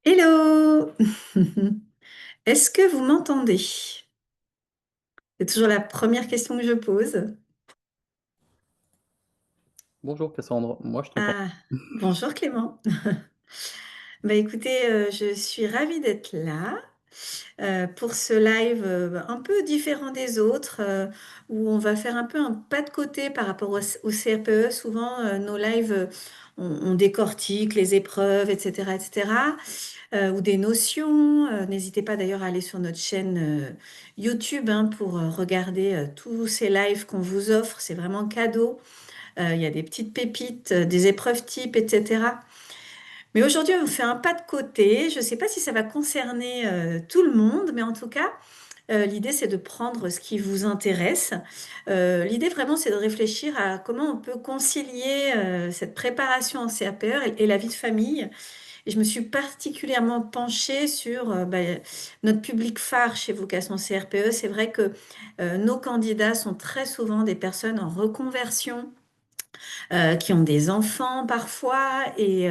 Hello! Est-ce que vous m'entendez? C'est toujours la première question que je pose. Bonjour Cassandre, moi je t'entends. Ah, bonjour Clément. Bah écoutez, je suis ravie d'être là pour ce live un peu différent des autres, où on va faire un peu un pas de côté par rapport au CRPE. Souvent, nos lives, on décortique les épreuves, etc., etc. Ou des notions. N'hésitez pas d'ailleurs à aller sur notre chaîne YouTube hein, pour regarder tous ces lives qu'on vous offre. C'est vraiment cadeau. Il y a des petites pépites, des épreuves types, etc. Mais aujourd'hui, on fait un pas de côté. Je ne sais pas si ça va concerner tout le monde, mais en tout cas, l'idée, c'est de prendre ce qui vous intéresse. L'idée, vraiment, c'est de réfléchir à comment on peut concilier cette préparation en CAPE et la vie de famille. Et je me suis particulièrement penchée sur notre public phare chez Vocation CRPE. C'est vrai que nos candidats sont très souvent des personnes en reconversion, qui ont des enfants parfois et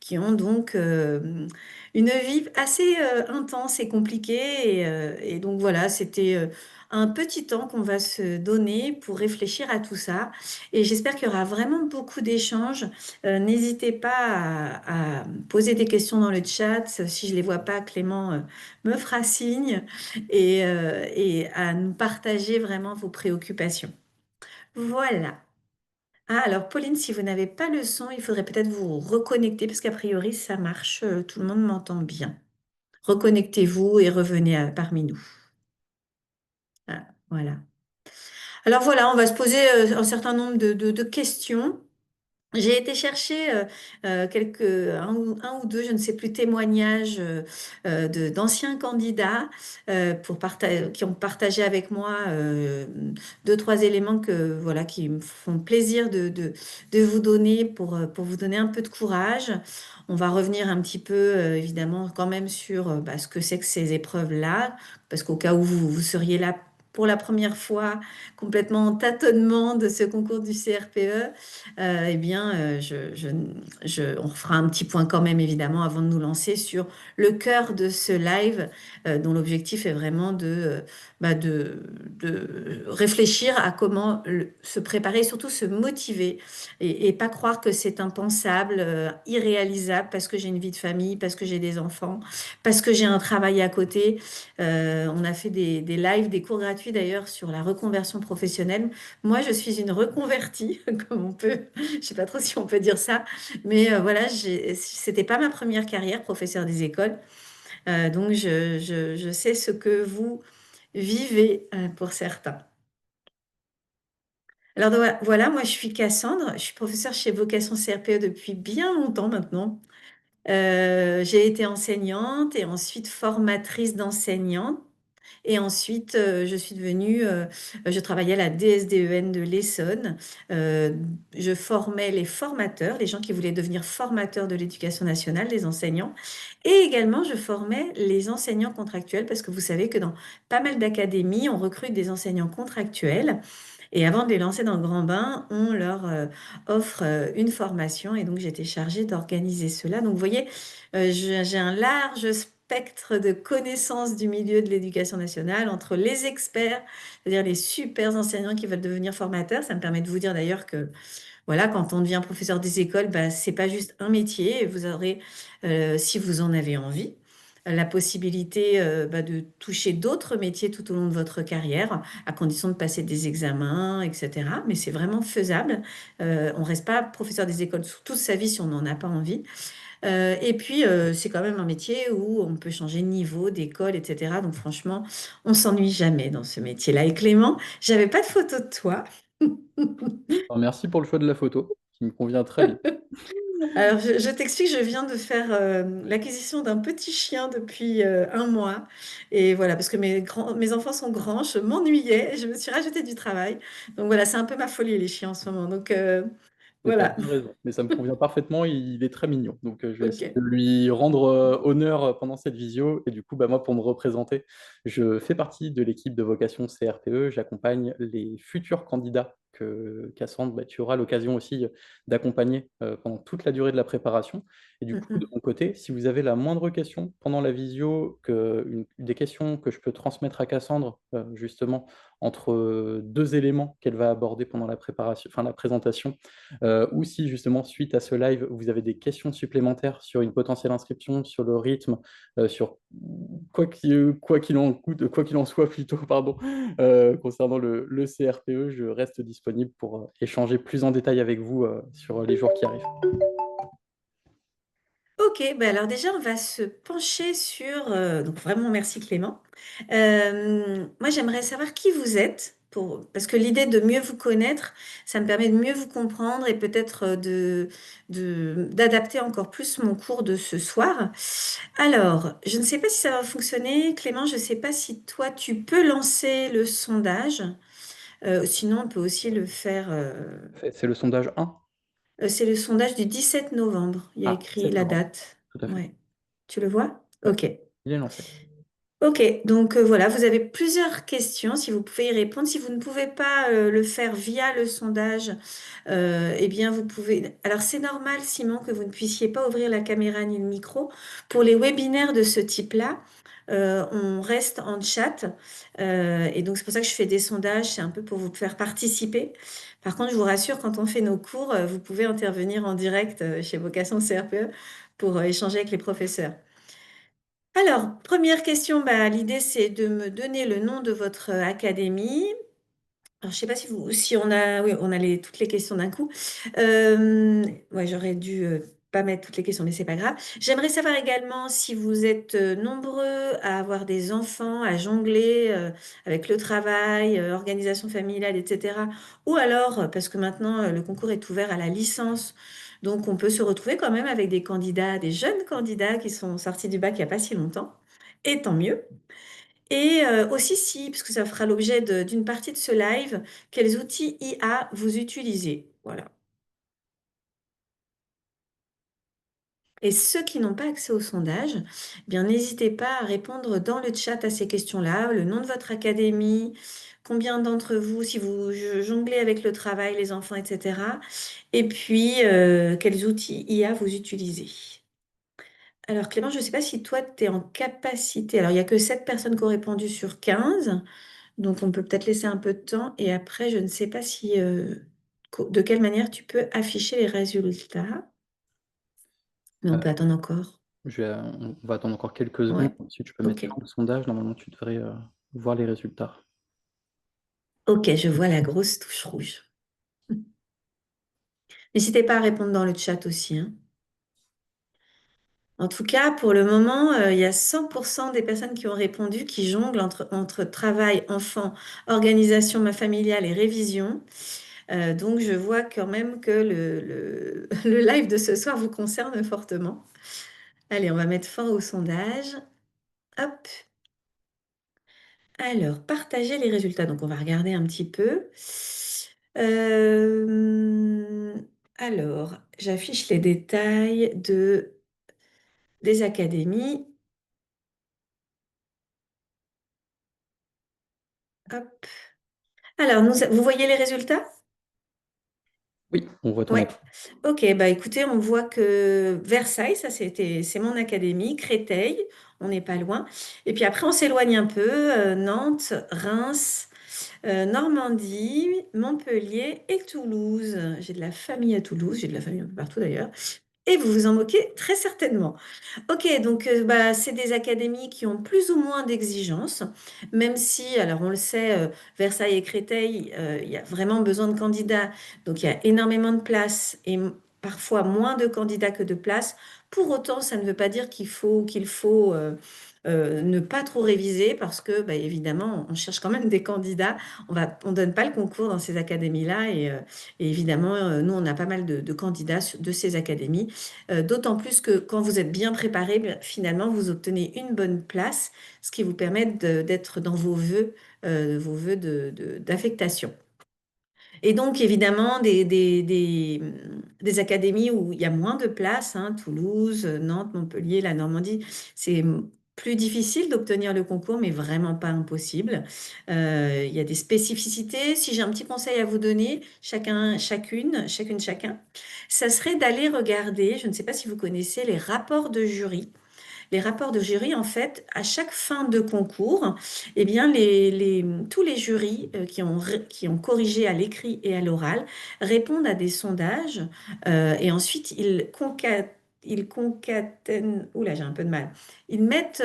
qui ont donc une vie assez intense et compliquée. Et donc voilà, c'était un petit temps qu'on va se donner pour réfléchir à tout ça. Et j'espère qu'il y aura vraiment beaucoup d'échanges. N'hésitez pas à poser des questions dans le chat. Si je les vois pas, Clément me fera signe et à nous partager vraiment vos préoccupations. Voilà. Ah, alors Pauline, si vous n'avez pas le son, il faudrait peut-être vous reconnecter parce qu'a priori ça marche, tout le monde m'entend bien. Reconnectez-vous et revenez parmi nous. Ah, voilà. Alors voilà, on va se poser un certain nombre de questions. J'ai été chercher un ou deux, je ne sais plus, témoignages d'anciens candidats qui ont partagé avec moi deux, trois éléments voilà, qui me font plaisir de vous donner pour vous donner un peu de courage. On va revenir un petit peu, évidemment, quand même sur ce que c'est que ces épreuves-là, parce qu'au cas où vous seriez là pour la première fois, complètement en tâtonnement de ce concours du CRPE, eh bien, on fera un petit point quand même, évidemment, avant de nous lancer sur le cœur de ce live, dont l'objectif est vraiment de réfléchir à comment se préparer et surtout se motiver et pas croire que c'est impensable, irréalisable parce que j'ai une vie de famille, parce que j'ai des enfants, parce que j'ai un travail à côté. On a fait des lives, des cours gratuits d'ailleurs sur la reconversion professionnelle. Moi, je suis une reconvertie, comme on peut, je sais pas trop si on peut dire ça, mais voilà, c'était pas ma première carrière, professeur des écoles. Donc, je sais ce que vous vivez pour certains. Alors voilà, moi je suis Cassandre, je suis professeure chez Vocation CRPE depuis bien longtemps maintenant. J'ai été enseignante et ensuite formatrice d'enseignants. Et ensuite, je travaillais à la DSDEN de l'Essonne. Euh, je formais les formateurs, les gens qui voulaient devenir formateurs de l'éducation nationale, les enseignants. Et également, je formais les enseignants contractuels parce que vous savez que dans pas mal d'académies, on recrute des enseignants contractuels. Et avant de les lancer dans le grand bain, on leur offre une formation. Et donc, j'étais chargée d'organiser cela. Donc, vous voyez, j'ai un large spectre de connaissances du milieu de l'éducation nationale entre les experts, c'est-à-dire les super enseignants qui veulent devenir formateurs. Ça me permet de vous dire d'ailleurs que voilà, quand on devient professeur des écoles, c'est pas juste un métier. Vous aurez, si vous en avez envie, la possibilité de toucher d'autres métiers tout au long de votre carrière, à condition de passer des examens, etc. Mais c'est vraiment faisable. On reste pas professeur des écoles toute sa vie si on n'en a pas envie. Et puis, c'est quand même un métier où on peut changer de niveau, d'école, etc. Donc, franchement, on s'ennuie jamais dans ce métier-là. Et Clément, j'avais pas de photo de toi. Alors, merci pour le choix de la photo, qui me convient très bien. Alors, je t'explique, je viens de faire l'acquisition d'un petit chien depuis un mois. Et voilà, parce que mes enfants sont grands, je m'ennuyais et je me suis rajouté du travail. Donc voilà, c'est un peu ma folie, les chiens en ce moment. Donc Mais tu as voilà, bien raison, mais ça me convient parfaitement, il est très mignon. Donc je vais essayer de ok. lui rendre honneur pendant cette visio. Et du coup, moi, pour me représenter, je fais partie de l'équipe de vocation CRPE. J'accompagne les futurs candidats que Cassandre, bah, tu auras l'occasion aussi d'accompagner pendant toute la durée de la préparation. Et du coup, de Mhm. mon côté, si vous avez la moindre question pendant la visio, des questions que je peux transmettre à Cassandre, justement, entre 2 éléments qu'elle va aborder pendant la préparation, enfin la présentation, ou si justement, suite à ce live, vous avez des questions supplémentaires sur une potentielle inscription, sur le rythme, sur quoi qu'il en soit plutôt, pardon, concernant le CRPE, je reste disponible pour échanger plus en détail avec vous sur les jours qui arrivent. Ok, ben alors déjà, on va se pencher sur... donc vraiment, merci Clément. Moi, j'aimerais savoir qui vous êtes, parce que l'idée de mieux vous connaître, ça me permet de mieux vous comprendre et peut-être d'adapter encore plus mon cours de ce soir. Alors, je ne sais pas si ça va fonctionner. Clément, je ne sais pas si toi, tu peux lancer le sondage. Sinon, on peut aussi le faire. C'est le sondage 1? C'est le sondage du 17 novembre. Il y a Ah, écrit 17 la novembre, date. tout à fait. Ouais. Tu le vois? Ouais, Ok. il est lancé. Ok, donc voilà, vous avez plusieurs questions, si vous pouvez y répondre. Si vous ne pouvez pas le faire via le sondage, eh bien vous pouvez... Alors c'est normal, Simon, que vous ne puissiez pas ouvrir la caméra ni le micro. Pour les webinaires de ce type-là, on reste en chat. Et donc c'est pour ça que je fais des sondages, c'est un peu pour vous faire participer. Par contre, je vous rassure, quand on fait nos cours, vous pouvez intervenir en direct chez Vocation CRPE pour échanger avec les professeurs. Alors, première question, bah, l'idée c'est de me donner le nom de votre académie. Alors, je sais pas si on a, oui, on a toutes les questions d'un coup. Ouais, j'aurais dû pas mettre toutes les questions, mais c'est pas grave. J'aimerais savoir également si vous êtes nombreux à avoir des enfants, à jongler avec le travail, organisation familiale, etc. Ou alors, parce que maintenant le concours est ouvert à la licence, donc on peut se retrouver quand même avec des candidats, des jeunes candidats qui sont sortis du bac il n'y a pas si longtemps. Et tant mieux. Et aussi si, parce que ça fera l'objet d'une partie de ce live, quels outils IA vous utilisez. Voilà. Et ceux qui n'ont pas accès au sondage, eh bien n'hésitez pas à répondre dans le chat à ces questions-là, le nom de votre académie, combien d'entre vous, si vous jonglez avec le travail, les enfants, etc. Et puis, quels outils IA vous utilisez. Alors Clément, je ne sais pas si toi, tu es en capacité. Alors, il n'y a que 7 personnes qui ont répondu sur 15. Donc, on peut peut-être laisser un peu de temps. Et après, je ne sais pas si, de quelle manière tu peux afficher les résultats. Mais on Euh, peut attendre encore. on va attendre encore quelques secondes. Ouais. Si tu peux mettre OK. fin au sondage, normalement tu devrais voir les résultats. OK, je vois la grosse touche rouge. N'hésitez pas à répondre dans le chat aussi, hein. En tout cas, pour le moment, il y a 100% des personnes qui ont répondu qui jonglent entre travail, enfant, organisation familiale et révision. Donc, je vois quand même que le live de ce soir vous concerne fortement. Allez, on va mettre fin au sondage. Hop. Alors, partager les résultats. Donc, on va regarder un petit peu. Euh, alors, j'affiche les détails des académies. Hop. Alors, vous voyez les résultats? Oui, on voit ton Ouais. écran. Ok, bah écoutez, on voit que Versailles, c'est mon académie, Créteil, on n'est pas loin. Et puis après, on s'éloigne un peu, Nantes, Reims, Normandie, Montpellier et Toulouse. J'ai de la famille à Toulouse, j'ai de la famille un peu partout d'ailleurs. Et vous vous en moquez très certainement. Ok, donc bah, c'est des académies qui ont plus ou moins d'exigences, même si, alors on le sait, Versailles et Créteil, il y a vraiment besoin de candidats, donc il y a énormément de places et parfois moins de candidats que de places. Pour autant, ça ne veut pas dire qu'il faut ne pas trop réviser parce que, bah, évidemment, on cherche quand même des candidats. On donne pas le concours dans ces académies-là et évidemment, nous, on a pas mal de candidats de ces académies. D'autant plus que quand vous êtes bien préparé, finalement, vous obtenez une bonne place, ce qui vous permet d'être dans vos vœux d'affectation. Et donc, évidemment, des académies où il y a moins de places, hein, Toulouse, Nantes, Montpellier, la Normandie, c'est plus difficile d'obtenir le concours, mais vraiment pas impossible. Il y a des spécificités. Si j'ai un petit conseil à vous donner, chacun, ça serait d'aller regarder, je ne sais pas si vous connaissez les rapports de jury. Les rapports de jury, en fait, à chaque fin de concours, eh bien, tous les jurys qui ont corrigé à l'écrit et à l'oral répondent à des sondages et ensuite ils concatènent, oula, j'ai un peu de mal. Ils mettent,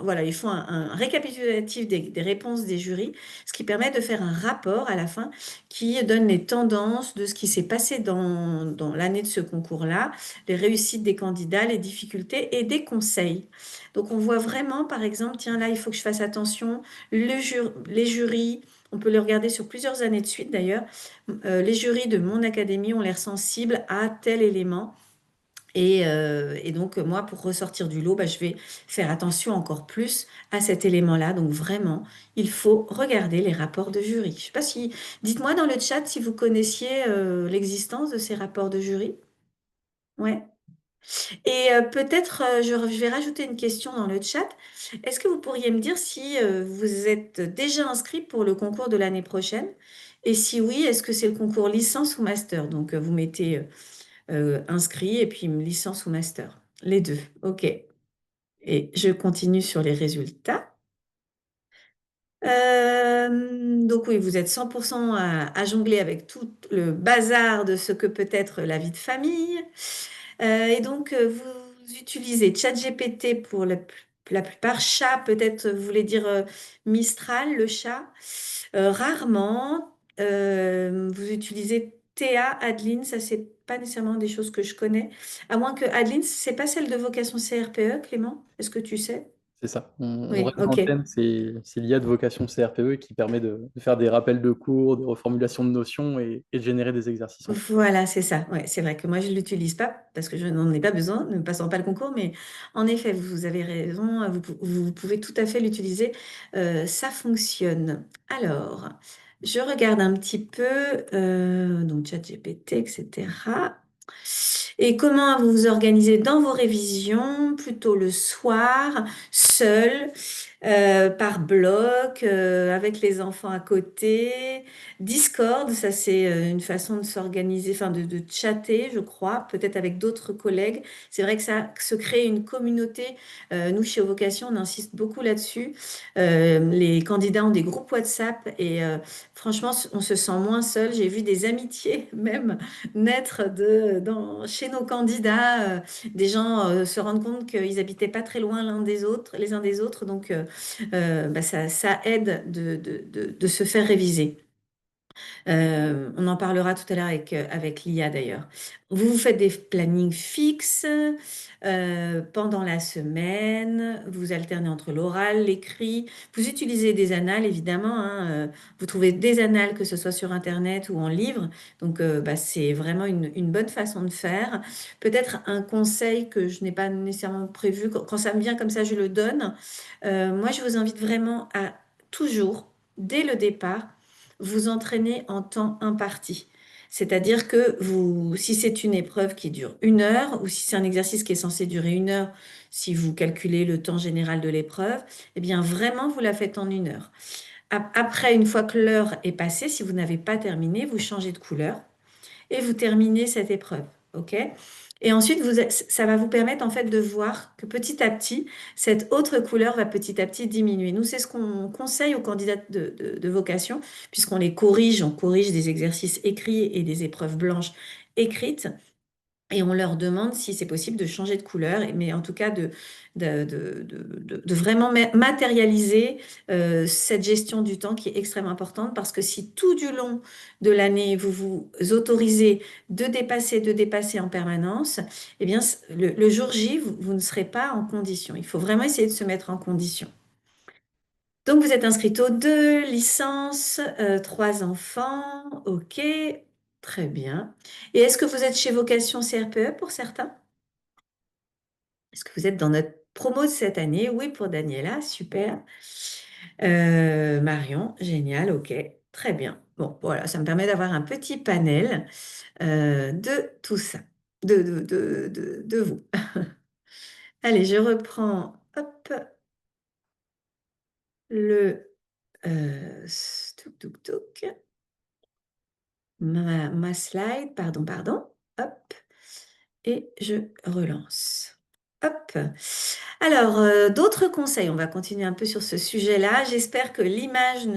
voilà, ils font un récapitulatif des réponses des jurys, ce qui permet de faire un rapport à la fin qui donne les tendances de ce qui s'est passé dans l'année de ce concours-là, les réussites des candidats, les difficultés et des conseils. Donc on voit vraiment, par exemple, tiens là, il faut que je fasse attention. Les jurys, on peut les regarder sur plusieurs années de suite d'ailleurs. Les jurys de mon académie ont l'air sensibles à tel élément. Et donc, moi, pour ressortir du lot, bah, je vais faire attention encore plus à cet élément-là. Donc, vraiment, il faut regarder les rapports de jury. Je sais pas si... Dites-moi dans le chat si vous connaissiez l'existence de ces rapports de jury. Ouais. Et peut-être, je vais rajouter une question dans le chat. Est-ce que vous pourriez me dire si vous êtes déjà inscrit pour le concours de l'année prochaine? Et si oui, est-ce que c'est le concours licence ou master? Donc, vous mettez inscrit et puis licence ou master. Les deux. OK. Et je continue sur les résultats. Donc oui, vous êtes 100% à jongler avec tout le bazar de ce que peut être la vie de famille. Et donc, vous utilisez ChatGPT pour la plupart. Chat, peut-être, vous voulez dire Mistral, le chat. Rarement. Vous utilisez Théa, Adeline, ça, c'est pas nécessairement des choses que je connais. À moins que Adeline, c'est pas celle de vocation CRPE, Clément? Est-ce que tu sais? C'est ça. On Oui, reste dans ok. le thème, c'est l'IA de vocation CRPE qui permet de faire des rappels de cours, des reformulations de notions et de générer des exercices en plus. Voilà, c'est ça. Ouais, c'est vrai que moi, je ne l'utilise pas parce que je n'en ai pas besoin, ne passant pas le concours, mais en effet, vous avez raison, vous pouvez tout à fait l'utiliser. Ça fonctionne. Alors, je regarde un petit peu, donc ChatGPT, etc. Et comment vous vous organisez dans vos révisions? Plutôt le soir, seul, par bloc, avec les enfants à côté. Discord, ça c'est une façon de s'organiser, enfin de chatter, je crois, peut-être avec d'autres collègues. C'est vrai que ça se crée une communauté. Nous, chez Vocation, on insiste beaucoup là-dessus. Les candidats ont des groupes WhatsApp et franchement, on se sent moins seul. J'ai vu des amitiés même naître chez nos candidats. Des gens se rendent compte qu'ils habitaient pas très loin les uns des autres. Donc, bah, ça aide de se faire réviser. On en parlera tout à l'heure avec l'IA d'ailleurs. Vous faites des plannings fixes pendant la semaine, vous alternez entre l'oral, l'écrit, vous utilisez des annales évidemment, hein, vous trouvez des annales que ce soit sur Internet ou en livre, donc bah, c'est vraiment une bonne façon de faire. Peut-être un conseil que je n'ai pas nécessairement prévu, quand ça me vient comme ça, je le donne. Moi, je vous invite vraiment à toujours, dès le départ, vous entraîner en temps imparti. C'est-à-dire que si c'est une épreuve qui dure 1 heure, ou si c'est un exercice qui est censé durer 1 heure, si vous calculez le temps général de l'épreuve, eh bien vraiment, vous la faites en 1 heure. Après, une fois que l'heure est passée, si vous n'avez pas terminé, vous changez de couleur et vous terminez cette épreuve. OK? Et ensuite, ça va vous permettre en fait de voir que petit à petit, cette autre couleur va petit à petit diminuer. Nous, c'est ce qu'on conseille aux candidats de vocation, puisqu'on les corrige, on corrige des exercices écrits et des épreuves blanches écrites. Et on leur demande si c'est possible de changer de couleur, mais en tout cas de vraiment matérialiser cette gestion du temps qui est extrêmement importante parce que si tout du long de l'année, vous vous autorisez de dépasser en permanence, eh bien, le jour J, vous ne serez pas en condition. Il faut vraiment essayer de se mettre en condition. Donc, vous êtes inscrite aux 2 licences, 3 enfants, ok, très bien. Et est-ce que vous êtes chez Vocation CRPE pour certains? Est-ce que vous êtes dans notre promo de cette année? Oui, pour Daniela, super. Marion, génial, ok, très bien. Bon, voilà, ça me permet d'avoir un petit panel de tout ça, de vous. Allez, je reprends. Hop. le touc, touc, touc, ma slide, pardon, hop, et je relance. Hop. Alors, d'autres conseils, on va continuer un peu sur ce sujet-là. J'espère que l'image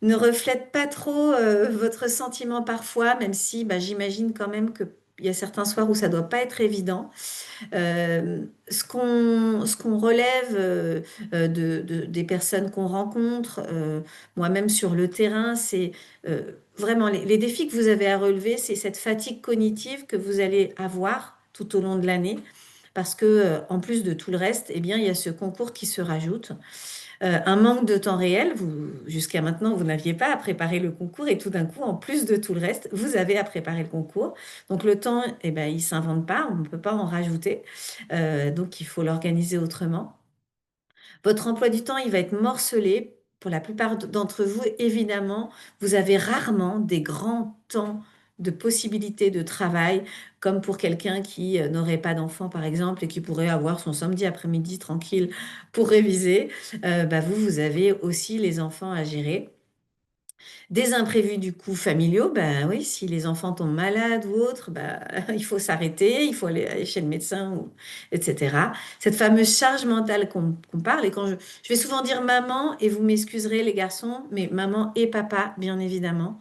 ne reflète pas trop votre sentiment parfois, même si bah, j'imagine quand même qu'il y a certains soirs où ça doit pas être évident. Ce qu'on relève des personnes qu'on rencontre, moi-même sur le terrain, c'est vraiment les défis que vous avez à relever, c'est cette fatigue cognitive que vous allez avoir tout au long de l'année. Parce que, en plus de tout le reste, eh bien, il y a ce concours qui se rajoute. Un manque de temps réel, jusqu'à maintenant, vous n'aviez pas à préparer le concours et tout d'un coup, en plus de tout le reste, vous avez à préparer le concours. Donc le temps, eh ben, il ne s'invente pas, on ne peut pas en rajouter. Donc il faut l'organiser autrement. Votre emploi du temps, il va être morcelé. Pour la plupart d'entre vous, évidemment, vous avez rarement des grands temps de possibilités de travail, comme pour quelqu'un qui n'aurait pas d'enfant, par exemple, et qui pourrait avoir son samedi après-midi tranquille pour réviser. Bah, vous avez aussi les enfants à gérer. Des imprévus du coup familiaux, ben oui, si les enfants tombent malades ou autre, ben, il faut s'arrêter, il faut aller chez le médecin, etc. Cette fameuse charge mentale qu'on parle, et quand je vais souvent dire maman, et vous m'excuserez les garçons, mais maman et papa, bien évidemment.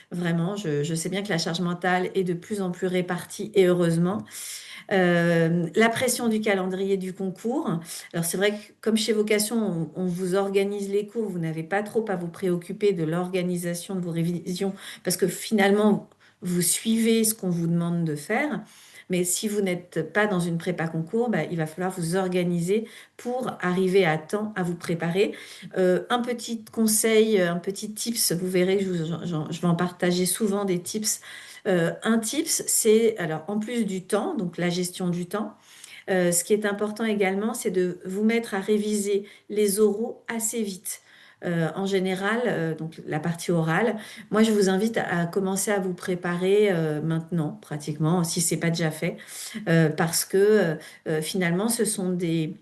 Vraiment, je sais bien que la charge mentale est de plus en plus répartie, et heureusement. La pression du calendrier du concours. Alors c'est vrai que comme chez Vocation, on vous organise les cours, vous n'avez pas trop à vous préoccuper de l'organisation de vos révisions parce que finalement, vous suivez ce qu'on vous demande de faire. Mais si vous n'êtes pas dans une prépa concours, bah, il va falloir vous organiser pour arriver à temps à vous préparer. Un petit conseil, un petit tips, vous verrez, je vais en partager souvent des tips. Un tips, c'est, alors en plus du temps, donc la gestion du temps, ce qui est important également, c'est de vous mettre à réviser les oraux assez vite. En général, donc la partie orale, moi je vous invite à commencer à vous préparer maintenant, pratiquement, si c'est pas déjà fait, parce que finalement, ce sont des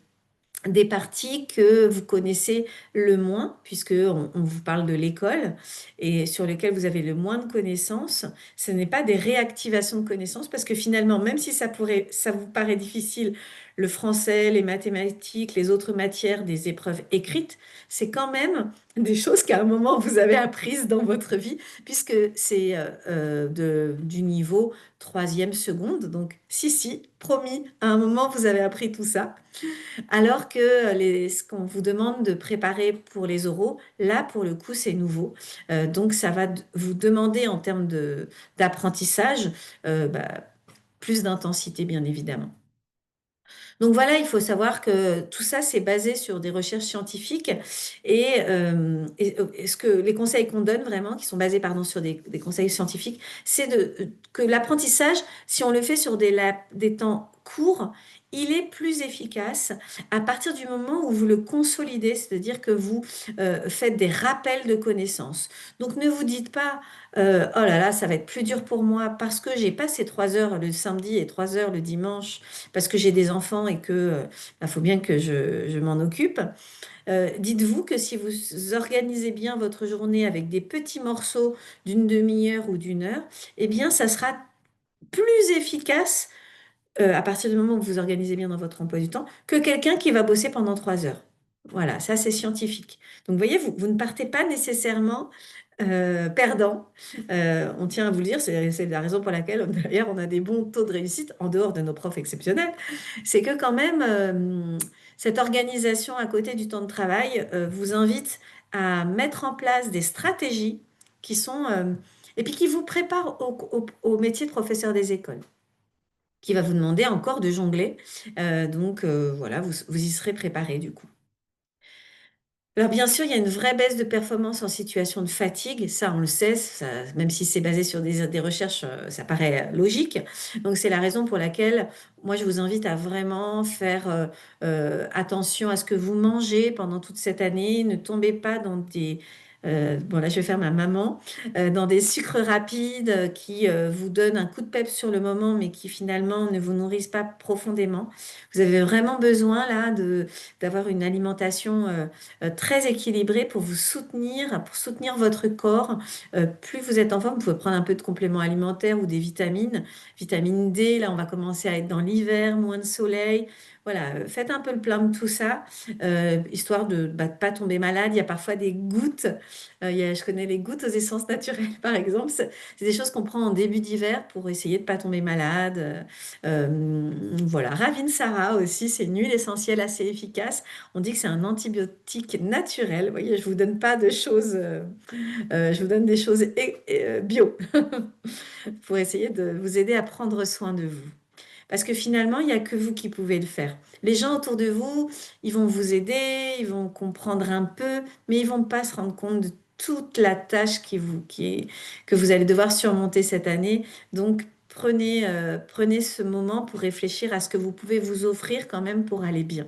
parties que vous connaissez le moins, puisque on vous parle de l'école et sur lesquelles vous avez le moins de connaissances. Ce n'est pas des réactivations de connaissances, parce que finalement, même si ça vous paraît difficile, le français, les mathématiques, les autres matières des épreuves écrites, c'est quand même des choses qu'à un moment vous avez apprises dans votre vie, puisque c'est du niveau troisième seconde. Donc, si, promis, à un moment vous avez appris tout ça. Alors que ce qu'on vous demande de préparer pour les oraux, là, pour le coup, c'est nouveau. Donc, ça va vous demander en termes d'apprentissage bah, plus d'intensité, bien évidemment. Donc voilà, il faut savoir que tout ça, c'est basé sur des recherches scientifiques et ce que les conseils qu'on donne vraiment, qui sont basés pardon, sur des conseils scientifiques, c'est que l'apprentissage, si on le fait sur des temps courts, il est plus efficace à partir du moment où vous le consolidez, c'est-à-dire que vous faites des rappels de connaissances. Donc ne vous dites pas, oh là là, ça va être plus dur pour moi parce que j'ai pas ces 3 heures le samedi et 3 heures le dimanche parce que j'ai des enfants et que faut bien que je m'en occupe. Dites-vous que si vous organisez bien votre journée avec des petits morceaux d'une demi-heure ou d'une heure, eh bien, ça sera plus efficace à partir du moment où vous organisez bien dans votre emploi du temps que quelqu'un qui va bosser pendant 3 heures. Voilà, ça c'est scientifique. Donc, vous voyez, vous ne partez pas nécessairement perdant. On tient à vous le dire, c'est la raison pour laquelle d'ailleurs on a des bons taux de réussite en dehors de nos profs exceptionnels. C'est que quand même, cette organisation à côté du temps de travail vous invite à mettre en place des stratégies qui sont, et puis qui vous préparent au métier de professeur des écoles, qui va vous demander encore de jongler. Donc voilà, vous y serez préparé du coup. Alors bien sûr, il y a une vraie baisse de performance en situation de fatigue, ça on le sait, même si c'est basé sur des recherches, ça paraît logique. Donc c'est la raison pour laquelle moi je vous invite à vraiment faire attention à ce que vous mangez pendant toute cette année. Ne tombez pas dans bon là je vais faire ma maman, dans des sucres rapides qui vous donnent un coup de peps sur le moment, mais qui finalement ne vous nourrissent pas profondément. Vous avez vraiment besoin là d'avoir une alimentation très équilibrée pour soutenir votre corps. Plus vous êtes en forme, vous pouvez prendre un peu de compléments alimentaires ou des vitamines. Vitamine D, là on va commencer à être dans l'hiver, moins de soleil. Voilà, faites un peu le plein de tout ça, histoire de ne pas tomber malade. Il y a parfois des gouttes. Je connais les gouttes aux essences naturelles, par exemple. C'est des choses qu'on prend en début d'hiver pour essayer de ne pas tomber malade. Voilà, Ravinsara aussi, c'est une huile essentielle assez efficace. On dit que c'est un antibiotique naturel. Vous voyez, je vous donne pas de choses, je vous donne des choses bio pour essayer de vous aider à prendre soin de vous. Parce que finalement, il n'y a que vous qui pouvez le faire. Les gens autour de vous, ils vont vous aider, ils vont comprendre un peu, mais ils vont pas se rendre compte de toute la tâche que vous allez devoir surmonter cette année. Donc, prenez ce moment pour réfléchir à ce que vous pouvez vous offrir quand même pour aller bien.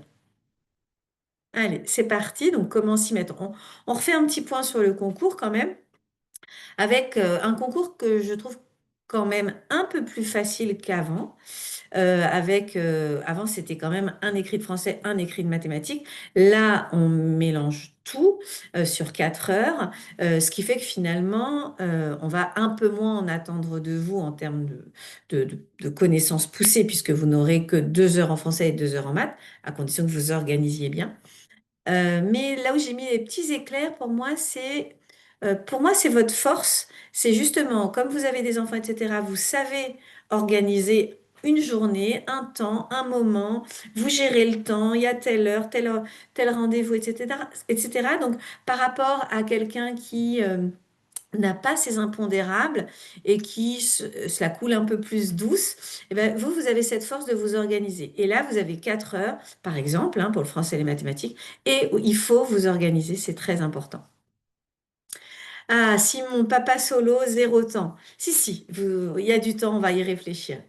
Allez, c'est parti. Donc, comment s'y mettre? On refait un petit point sur le concours quand même, avec un concours que je trouve quand même un peu plus facile qu'avant. Avant, c'était quand même un écrit de français, un écrit de mathématiques. Là, on mélange tout sur 4 heures, ce qui fait que finalement, on va un peu moins en attendre de vous en termes de connaissances poussées, puisque vous n'aurez que 2 heures en français et 2 heures en maths, à condition que vous organisiez bien. Mais là où j'ai mis les petits éclairs, pour moi, c'est votre force. C'est justement, comme vous avez des enfants, etc., vous savez organiser une journée, un temps, un moment, vous gérez le temps, il y a tel rendez-vous, etc., etc. Donc, par rapport à quelqu'un qui n'a pas ces impondérables et qui se la coule un peu plus douce, eh ben, vous avez cette force de vous organiser. Et là, vous avez 4 heures, par exemple, hein, pour le français et les mathématiques, et il faut vous organiser, c'est très important. Ah, Simon, papa solo, 0 temps. Si, si, il y a du temps, on va y réfléchir.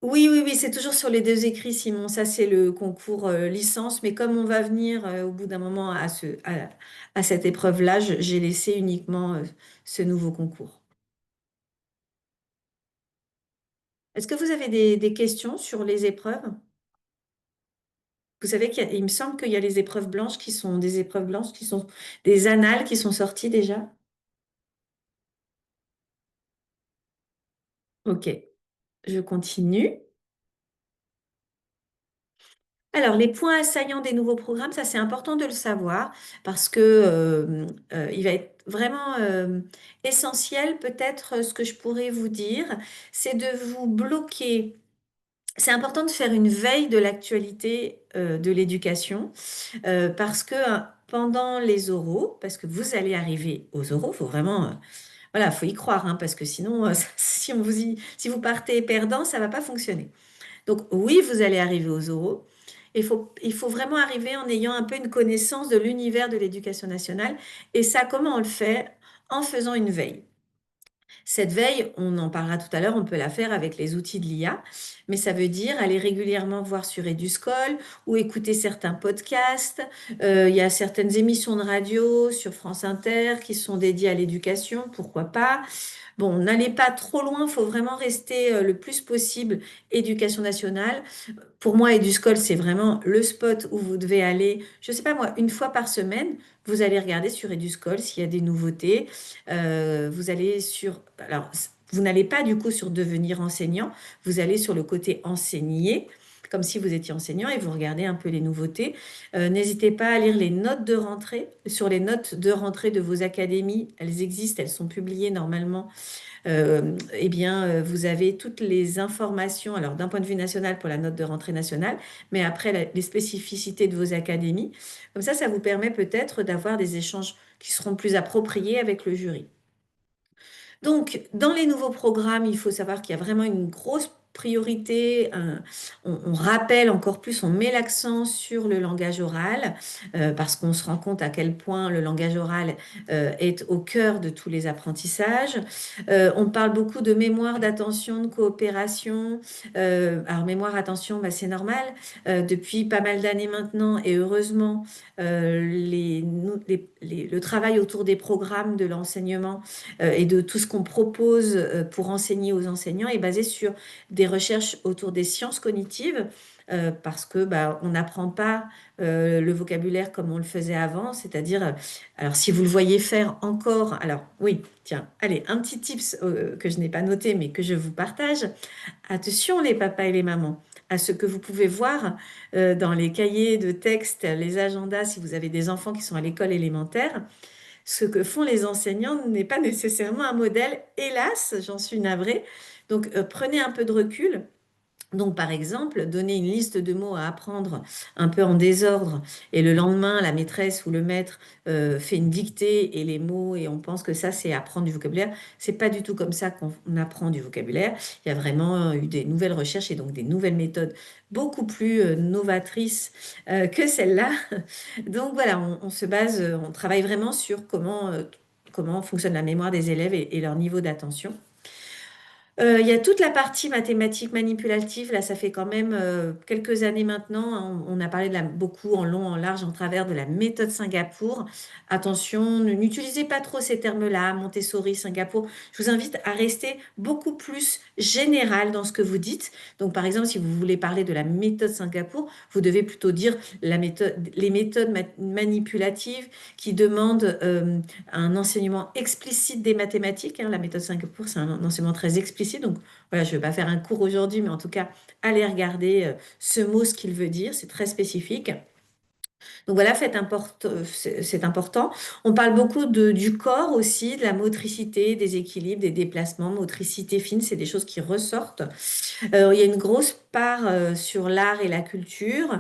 Oui, oui, oui, c'est toujours sur les deux écrits, Simon. Ça, c'est le concours licence. Mais comme on va venir au bout d'un moment à cette épreuve-là, j'ai laissé uniquement ce nouveau concours. Est-ce que vous avez des questions sur les épreuves? Vous savez il me semble qu'il y a les épreuves blanches qui sont des épreuves blanches qui sont des annales qui sont sorties déjà. Ok, je continue. Alors, les points assaillants des nouveaux programmes, ça c'est important de le savoir parce que il va être vraiment essentiel, peut-être ce que je pourrais vous dire, c'est de vous bloquer. C'est important de faire une veille de l'actualité de l'éducation parce que pendant les oraux, parce que vous allez arriver aux oraux, faut vraiment, voilà, faut y croire, hein, parce que sinon, si vous partez perdant, ça va pas fonctionner. Donc oui, vous allez arriver aux oraux. Il faut vraiment arriver en ayant un peu une connaissance de l'univers de l'éducation nationale. Et ça, comment on le fait? En faisant une veille. Cette veille, on en parlera tout à l'heure, on peut la faire avec les outils de l'IA, mais ça veut dire aller régulièrement voir sur Eduscol ou écouter certains podcasts. Il y a certaines émissions de radio sur France Inter qui sont dédiées à l'éducation, pourquoi pas. Bon, n'allez pas trop loin, il faut vraiment rester le plus possible éducation nationale. Pour moi, Eduscol, c'est vraiment le spot où vous devez aller, je ne sais pas moi, une fois par semaine, vous allez regarder sur Eduscol s'il y a des nouveautés. Vous allez sur... Alors, vous n'allez pas du coup sur devenir enseignant, vous allez sur le côté enseigner, comme si vous étiez enseignant et vous regardez un peu les nouveautés. N'hésitez pas à lire les notes de rentrée. Sur les notes de rentrée de vos académies, elles existent, elles sont publiées normalement eh bien, vous avez toutes les informations, alors d'un point de vue national pour la note de rentrée nationale, mais après les spécificités de vos académies. Comme ça vous permet peut-être d'avoir des échanges qui seront plus appropriés avec le jury. Donc, dans les nouveaux programmes, il faut savoir qu'il y a vraiment une grosse priorité, on rappelle encore plus, on met l'accent sur le langage oral, parce qu'on se rend compte à quel point le langage oral est au cœur de tous les apprentissages. On parle beaucoup de mémoire, d'attention, de coopération. Alors mémoire, attention, bah, c'est normal. Depuis pas mal d'années maintenant, et heureusement, le travail autour des programmes de l'enseignement et de tout ce qu'on propose pour enseigner aux enseignants est basé sur des recherches autour des sciences cognitives. Parce que bah, on n'apprend pas le vocabulaire comme on le faisait avant, c'est-à-dire, alors si vous le voyez faire encore, alors oui, tiens, allez, un petit tips que je n'ai pas noté mais que je vous partage. Attention les papas et les mamans à ce que vous pouvez voir dans les cahiers de texte, les agendas, si vous avez des enfants qui sont à l'école élémentaire. Ce que font les enseignants n'est pas nécessairement un modèle, hélas, j'en suis navrée. Donc prenez un peu de recul. Donc, par exemple, donner une liste de mots à apprendre un peu en désordre et le lendemain, la maîtresse ou le maître fait une dictée et les mots et on pense que ça, c'est apprendre du vocabulaire. C'est pas du tout comme ça qu'on apprend du vocabulaire. Il y a vraiment eu des nouvelles recherches et donc des nouvelles méthodes beaucoup plus novatrices que celle-là. Donc voilà, on se base, on travaille vraiment sur comment fonctionne la mémoire des élèves et leur niveau d'attention. Il y a toute la partie mathématiques manipulative. Là, ça fait quand même quelques années maintenant, hein. On a parlé beaucoup en long, en large, en travers de la méthode Singapour. Attention, n'utilisez pas trop ces termes-là, Montessori, Singapour. Je vous invite à rester beaucoup plus général dans ce que vous dites. Donc, par exemple, si vous voulez parler de la méthode Singapour, vous devez plutôt dire les méthodes manipulatives qui demandent un enseignement explicite des mathématiques, hein. La méthode Singapour, c'est un enseignement très explicite. Donc, voilà, je ne vais pas faire un cours aujourd'hui, mais en tout cas, allez regarder ce mot, ce qu'il veut dire. C'est très spécifique. Donc voilà, c'est important. On parle beaucoup du corps aussi, de la motricité, des équilibres, des déplacements, motricité fine, c'est des choses qui ressortent. Il y a une grosse part sur l'art et la culture.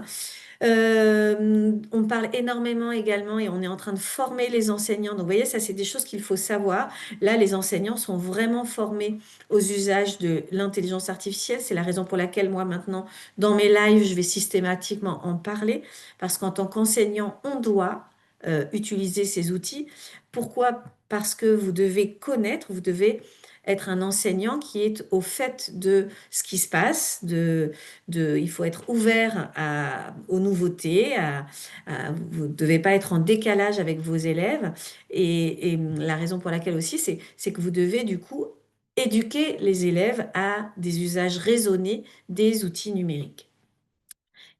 On parle énormément également et on est en train de former les enseignants. Donc, vous voyez, ça, c'est des choses qu'il faut savoir. Là, les enseignants sont vraiment formés aux usages de l'intelligence artificielle. C'est la raison pour laquelle moi, maintenant, dans mes lives, je vais systématiquement en parler parce qu'en tant qu'enseignant, on doit utiliser ces outils. Pourquoi? Parce que vous devez connaître, vous devez être un enseignant qui est au fait de ce qui se passe, il faut être ouvert aux nouveautés, vous ne devez pas être en décalage avec vos élèves. Et la raison pour laquelle aussi, c'est que vous devez du coup éduquer les élèves à des usages raisonnés des outils numériques.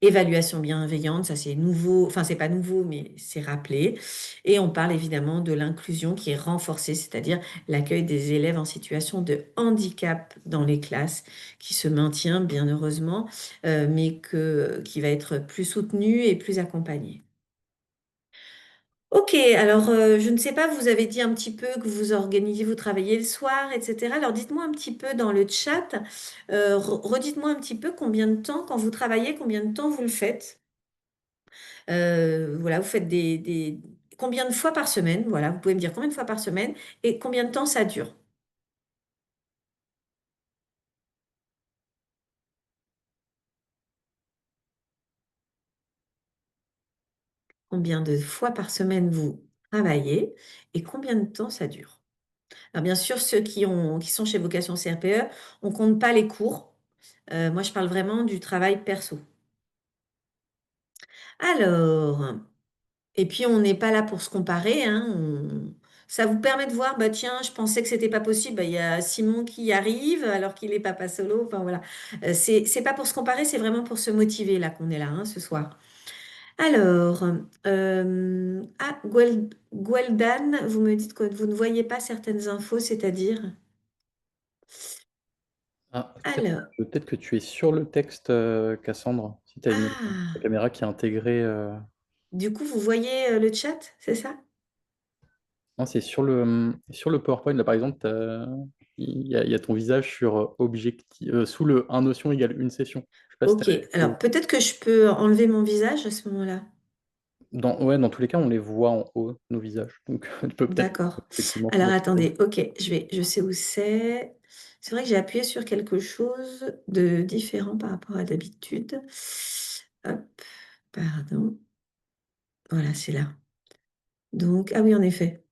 Évaluation bienveillante, ça c'est nouveau, enfin c'est pas nouveau, mais c'est rappelé. Et on parle évidemment de l'inclusion qui est renforcée, c'est-à-dire l'accueil des élèves en situation de handicap dans les classes, qui se maintient bien heureusement, qui va être plus soutenu et plus accompagné. Ok, alors je ne sais pas, vous avez dit un petit peu que vous organisiez, vous travaillez le soir, etc. Alors dites-moi un petit peu dans le chat, redites-moi un petit peu combien de temps, quand vous travaillez, combien de temps vous le faites. Voilà, vous faites combien de fois par semaine? Voilà, vous pouvez me dire combien de fois par semaine et combien de temps ça dure? Combien de fois par semaine vous travaillez et combien de temps ça dure? Alors bien sûr, ceux qui sont chez Vocation CRPE, on compte pas les cours. Moi, je parle vraiment du travail perso. Alors, et puis on n'est pas là pour se comparer, hein, ça vous permet de voir, bah tiens, je pensais que c'était pas possible, bah, il y a Simon qui y arrive alors qu'il est papa solo. Enfin voilà. C'est pas pour se comparer, c'est vraiment pour se motiver là qu'on est là, hein, ce soir. Alors, Gueldan, vous me dites que vous ne voyez pas certaines infos, c'est-à-dire? Ah, Alors, peut-être que tu es sur le texte, Cassandre, si tu as ta ah, caméra qui est intégrée, du coup, vous voyez le chat, c'est ça? non, c'est sur le PowerPoint, là, par exemple, il y a ton visage sur, sous le un notion égale une session. Je sais pas si tu Ok, as accès. alors peut-être que je peux enlever mon visage à ce moment-là. Ouais, dans tous les cas, on les voit en haut, nos visages, donc tu peux peut-être D'accord. effectivement te Alors mettre. attendez, ok, je sais où c'est. C'est vrai que j'ai appuyé sur quelque chose de différent par rapport à d'habitude. Hop, pardon. Voilà, c'est là. Donc, ah oui, en effet.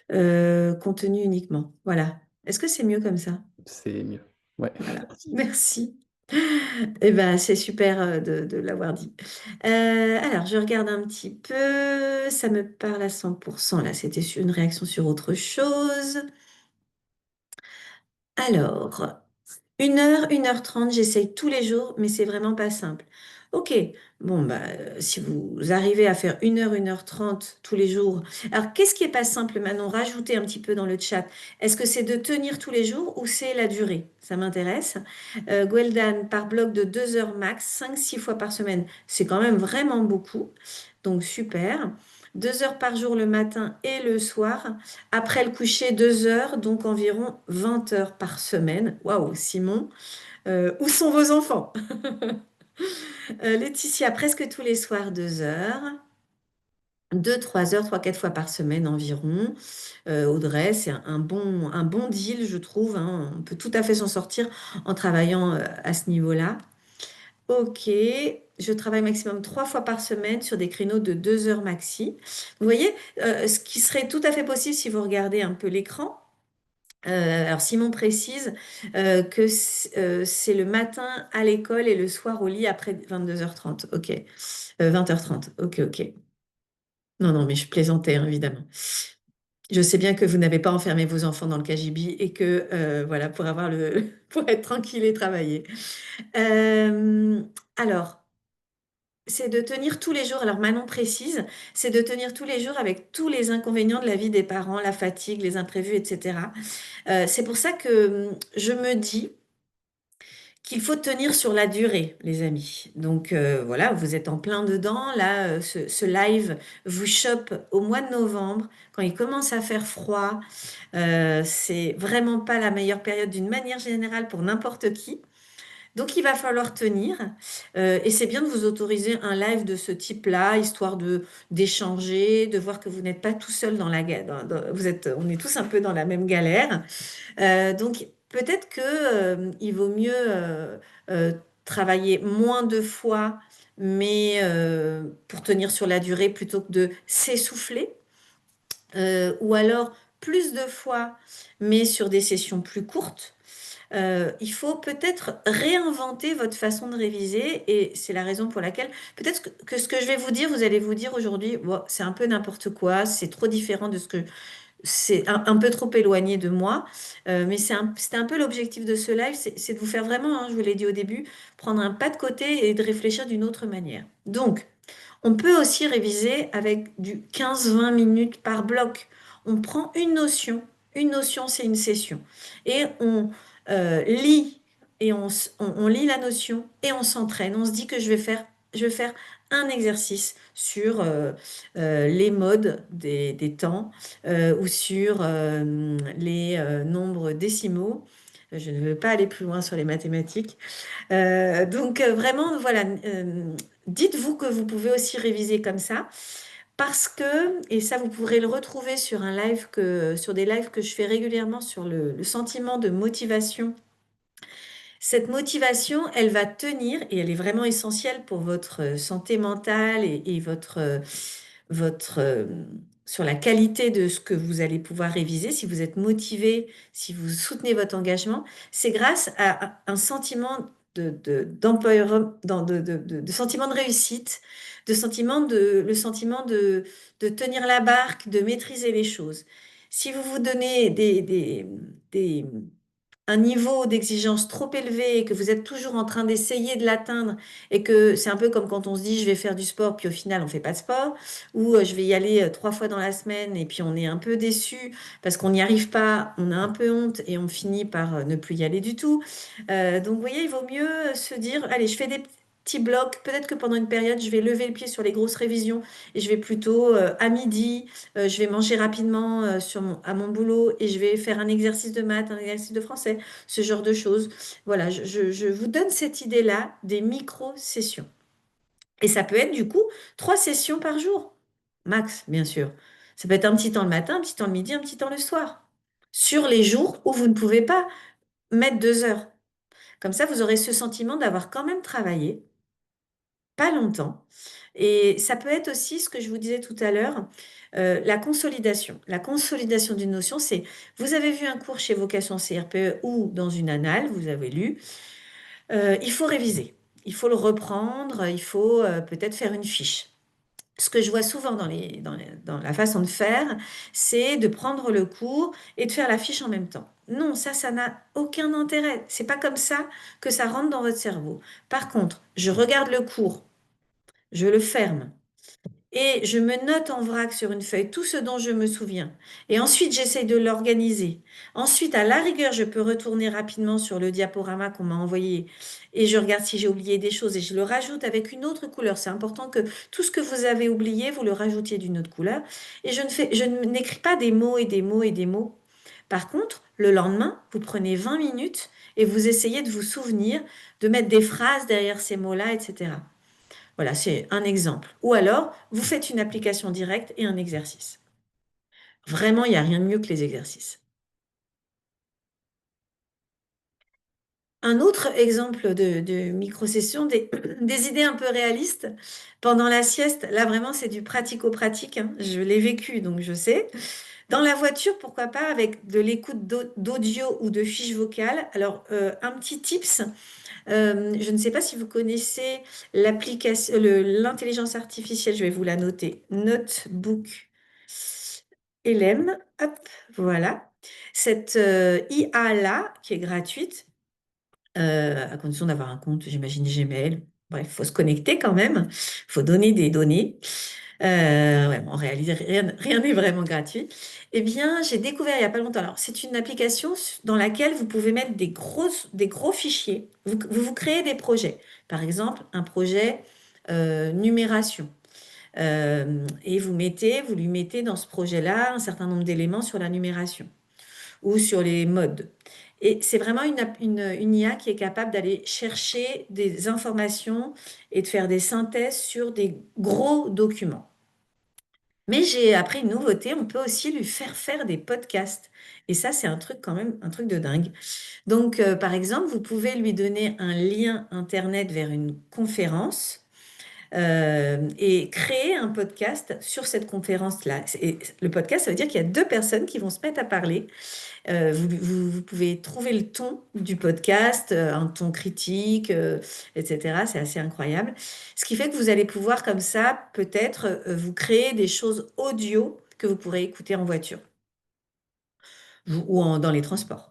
Contenu uniquement. Voilà. Est-ce que c'est mieux comme ça? C'est mieux. Ouais. Voilà. Merci. Eh ben, c'est super de l'avoir dit. Alors, je regarde un petit peu. Ça me parle à 100%. Là, c'était une réaction sur autre chose. Alors, 1 heure, 1 heure 30, j'essaye tous les jours, mais c'est vraiment pas simple. Ok, bon, bah, si vous arrivez à faire 1 heure, 1 heure 30 tous les jours. Alors, qu'est-ce qui est pas simple, Manon? Rajoutez un petit peu dans le chat. Est-ce que c'est de tenir tous les jours ou c'est la durée? Ça m'intéresse. Gwendan, par bloc de 2 heures max, 5, 6 fois par semaine. C'est quand même vraiment beaucoup. Donc, super. 2 heures par jour le matin et le soir. Après le coucher, 2 heures, donc environ 20 heures par semaine. Waouh, Simon, où sont vos enfants? Laetitia, presque tous les soirs, 2 heures. 2, 3 heures, 3, 4 fois par semaine environ. Audrey, c'est un bon deal, je trouve, hein. On peut tout à fait s'en sortir en travaillant à ce niveau-là. Ok, je travaille maximum 3 fois par semaine sur des créneaux de 2 heures maxi. Vous voyez, ce qui serait tout à fait possible si vous regardez un peu l'écran. Alors Simon précise que c'est le matin à l'école et le soir au lit après 22h30. Ok. 20h30. Ok, ok. Non, non, mais je plaisantais, hein, évidemment. Je sais bien que vous n'avez pas enfermé vos enfants dans le KGB et que, voilà, pour avoir pour être tranquille et travailler. Euh, alors, c'est de tenir tous les jours, alors Manon précise, c'est de tenir tous les jours avec tous les inconvénients de la vie des parents, la fatigue, les imprévus, etc. C'est pour ça que je me dis qu'il faut tenir sur la durée, les amis. Donc voilà, vous êtes en plein dedans. Là, ce live vous chope au mois de novembre, quand il commence à faire froid. C'est vraiment pas la meilleure période d'une manière générale pour n'importe qui. Donc il va falloir tenir. Et c'est bien de vous autoriser un live de ce type-là, histoire de d'échanger, de voir que vous n'êtes pas tout seul dans la galère. On est tous un peu dans la même galère. Donc peut-être que il vaut mieux euh, travailler moins de fois, mais pour tenir sur la durée plutôt que de s'essouffler. Ou alors plus de fois, mais sur des sessions plus courtes. Il faut peut-être réinventer votre façon de réviser et c'est la raison pour laquelle peut-être que ce que je vais vous dire, vous allez vous dire aujourd'hui, bon, c'est un peu n'importe quoi, c'est trop différent de ce que c'est un peu trop éloigné de moi, mais c'était un peu l'objectif de ce live, c'est de vous faire vraiment, hein, je vous l'ai dit au début, prendre un pas de côté et de réfléchir d'une autre manière. Donc, on peut aussi réviser avec du 15-20 minutes par bloc. On prend une notion c'est une session, et on lit, et on lit la notion, et on s'entraîne. On se dit que je vais faire un exercice sur les modes des temps ou sur les nombres décimaux. Je ne veux pas aller plus loin sur les mathématiques. Donc vraiment, voilà, dites-vous que vous pouvez aussi réviser comme ça. Parce que, et ça vous pourrez le retrouver sur sur des lives que je fais régulièrement sur le sentiment de motivation. Cette motivation, elle va tenir et elle est vraiment essentielle pour votre santé mentale et votre, sur la qualité de ce que vous allez pouvoir réviser. Si vous êtes motivé, si vous soutenez votre engagement, c'est grâce à un sentiment de sentiment de réussite, le sentiment de tenir la barque, de maîtriser les choses. Si vous vous donnez des un niveau d'exigence trop élevé et que vous êtes toujours en train d'essayer de l'atteindre et que c'est un peu comme quand on se dit je vais faire du sport puis au final on fait pas de sport ou je vais y aller 3 fois dans la semaine et puis on est un peu déçu parce qu'on n'y arrive pas, on a un peu honte et on finit par ne plus y aller du tout. Donc vous voyez, il vaut mieux se dire allez, je fais des petits blocs, peut-être que pendant une période je vais lever le pied sur les grosses révisions et je vais plutôt à midi je vais manger rapidement à mon boulot et je vais faire un exercice de maths, un exercice de français, ce genre de choses. Voilà, je vous donne cette idée-là des micro-sessions. Et ça peut être du coup 3 sessions par jour, max, bien sûr. Ça peut être un petit temps le matin, un petit temps le midi, un petit temps le soir. Sur les jours où vous ne pouvez pas. mettre 2 heures. Comme ça, vous aurez ce sentiment d'avoir quand même travaillé, pas longtemps. Et ça peut être aussi ce que je vous disais tout à l'heure, la consolidation. La consolidation d'une notion, c'est vous avez vu un cours chez Vocation CRPE ou dans une annale, vous avez lu, il faut réviser, il faut le reprendre, il faut peut-être faire une fiche. Ce que je vois souvent dans la façon de faire, c'est de prendre le cours et de faire la fiche en même temps. Non, ça n'a aucun intérêt. C'est pas comme ça que ça rentre dans votre cerveau. Par contre, je regarde le cours, je le ferme, et je me note en vrac sur une feuille tout ce dont je me souviens. Et ensuite, j'essaye de l'organiser. Ensuite, à la rigueur, je peux retourner rapidement sur le diaporama qu'on m'a envoyé et je regarde si j'ai oublié des choses et je le rajoute avec une autre couleur. C'est important que tout ce que vous avez oublié, vous le rajoutiez d'une autre couleur. Et je n'écris pas des mots et des mots et des mots. Par contre, le lendemain, vous prenez 20 minutes et vous essayez de vous souvenir, de mettre des phrases derrière ces mots-là, etc. Voilà, c'est un exemple. Ou alors, vous faites une application directe et un exercice. Vraiment, il n'y a rien de mieux que les exercices. Un autre exemple de micro-session, des idées un peu réalistes. Pendant la sieste, là vraiment, c'est du pratico-pratique, hein. Je l'ai vécu, donc je sais. Dans la voiture, pourquoi pas avec de l'écoute d'audio ou de fiches vocales. Alors, un petit tips, je ne sais pas si vous connaissez l'intelligence artificielle, je vais vous la noter. Notebook LM, hop, voilà. Cette IA-là, qui est gratuite, à condition d'avoir un compte, j'imagine Gmail. Bref, il faut se connecter quand même, il faut donner des données. Ouais, bon, en réalité, rien n'est vraiment gratuit. Eh bien, j'ai découvert il n'y a pas longtemps. Alors, c'est une application dans laquelle vous pouvez mettre des gros fichiers. Vous créez des projets. Par exemple, un projet numération. Et vous lui mettez dans ce projet-là un certain nombre d'éléments sur la numération ou sur les modes. Et c'est vraiment une IA qui est capable d'aller chercher des informations et de faire des synthèses sur des gros documents. Mais j'ai appris une nouveauté, on peut aussi lui faire faire des podcasts. Et ça, c'est un truc quand même, un truc de dingue. Donc, par exemple, vous pouvez lui donner un lien Internet vers une conférence et créer un podcast sur cette conférence-là. Et le podcast, ça veut dire qu'il y a deux personnes qui vont se mettre à parler. Vous pouvez trouver le ton du podcast, un ton critique, etc. C'est assez incroyable. Ce qui fait que vous allez pouvoir comme ça peut-être vous créer des choses audio que vous pourrez écouter en voiture ou dans les transports.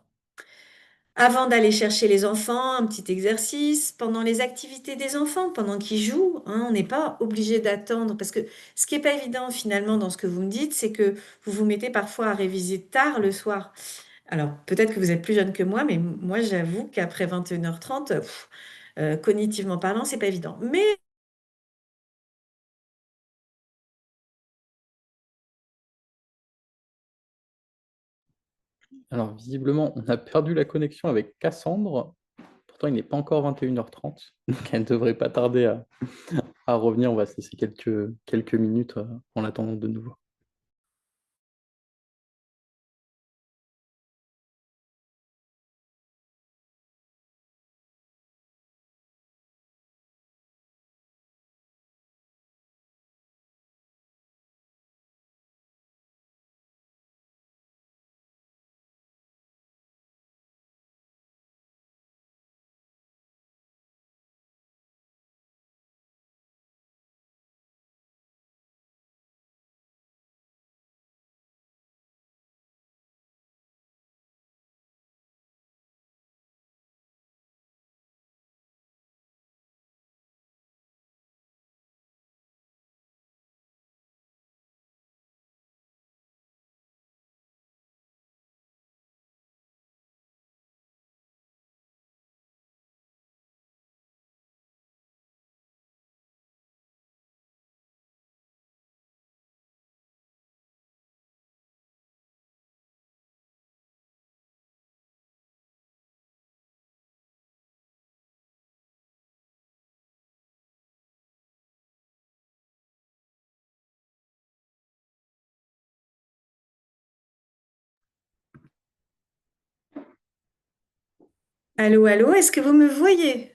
Avant d'aller chercher les enfants, un petit exercice pendant les activités des enfants, pendant qu'ils jouent, hein, on n'est pas obligé d'attendre parce que ce qui n'est pas évident finalement dans ce que vous me dites, c'est que vous vous mettez parfois à réviser tard le soir. Alors, peut-être que vous êtes plus jeune que moi, mais moi, j'avoue qu'après 21h30, cognitivement parlant, c'est pas évident. Mais Alors visiblement, on a perdu la connexion avec Cassandre. Pourtant, il n'est pas encore 21h30, donc elle ne devrait pas tarder à revenir. On va se laisser quelques minutes en l'attendant de nouveau. Allô, allô, est-ce que vous me voyez?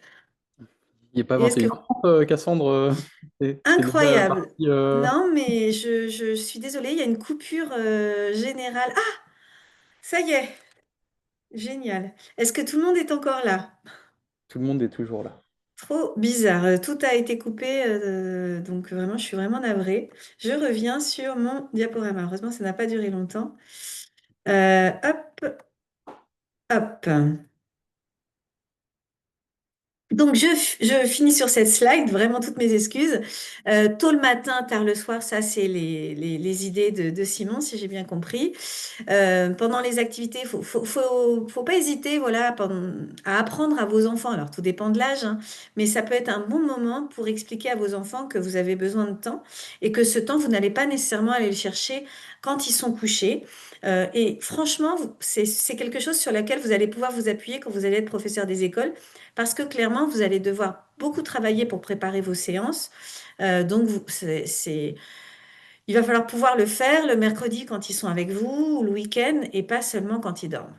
Il n'est pas Et est-ce que... 21h30, Cassandre, t'es déjà Incroyable. parti. Non, mais je suis désolée, il y a une coupure générale. Ah, ça y est, génial. Est-ce que tout le monde est encore là? Tout le monde est toujours là. Trop bizarre. Tout a été coupé, donc vraiment, je suis vraiment navrée. Je reviens sur mon diaporama. Heureusement, ça n'a pas duré longtemps. Hop, hop. Donc, je finis sur cette slide, vraiment toutes mes excuses. Tôt le matin, tard le soir, ça, c'est les idées de Simon, si j'ai bien compris. Pendant les activités, faut pas hésiter, voilà, à apprendre à vos enfants. Alors, tout dépend de l'âge, hein, mais ça peut être un bon moment pour expliquer à vos enfants que vous avez besoin de temps et que ce temps, vous n'allez pas nécessairement aller le chercher quand ils sont couchés. Et franchement, c'est quelque chose sur lequel vous allez pouvoir vous appuyer quand vous allez être professeur des écoles, parce que clairement, vous allez devoir beaucoup travailler pour préparer vos séances. Donc, il va falloir pouvoir le faire le mercredi quand ils sont avec vous ou le week-end et pas seulement quand ils dorment.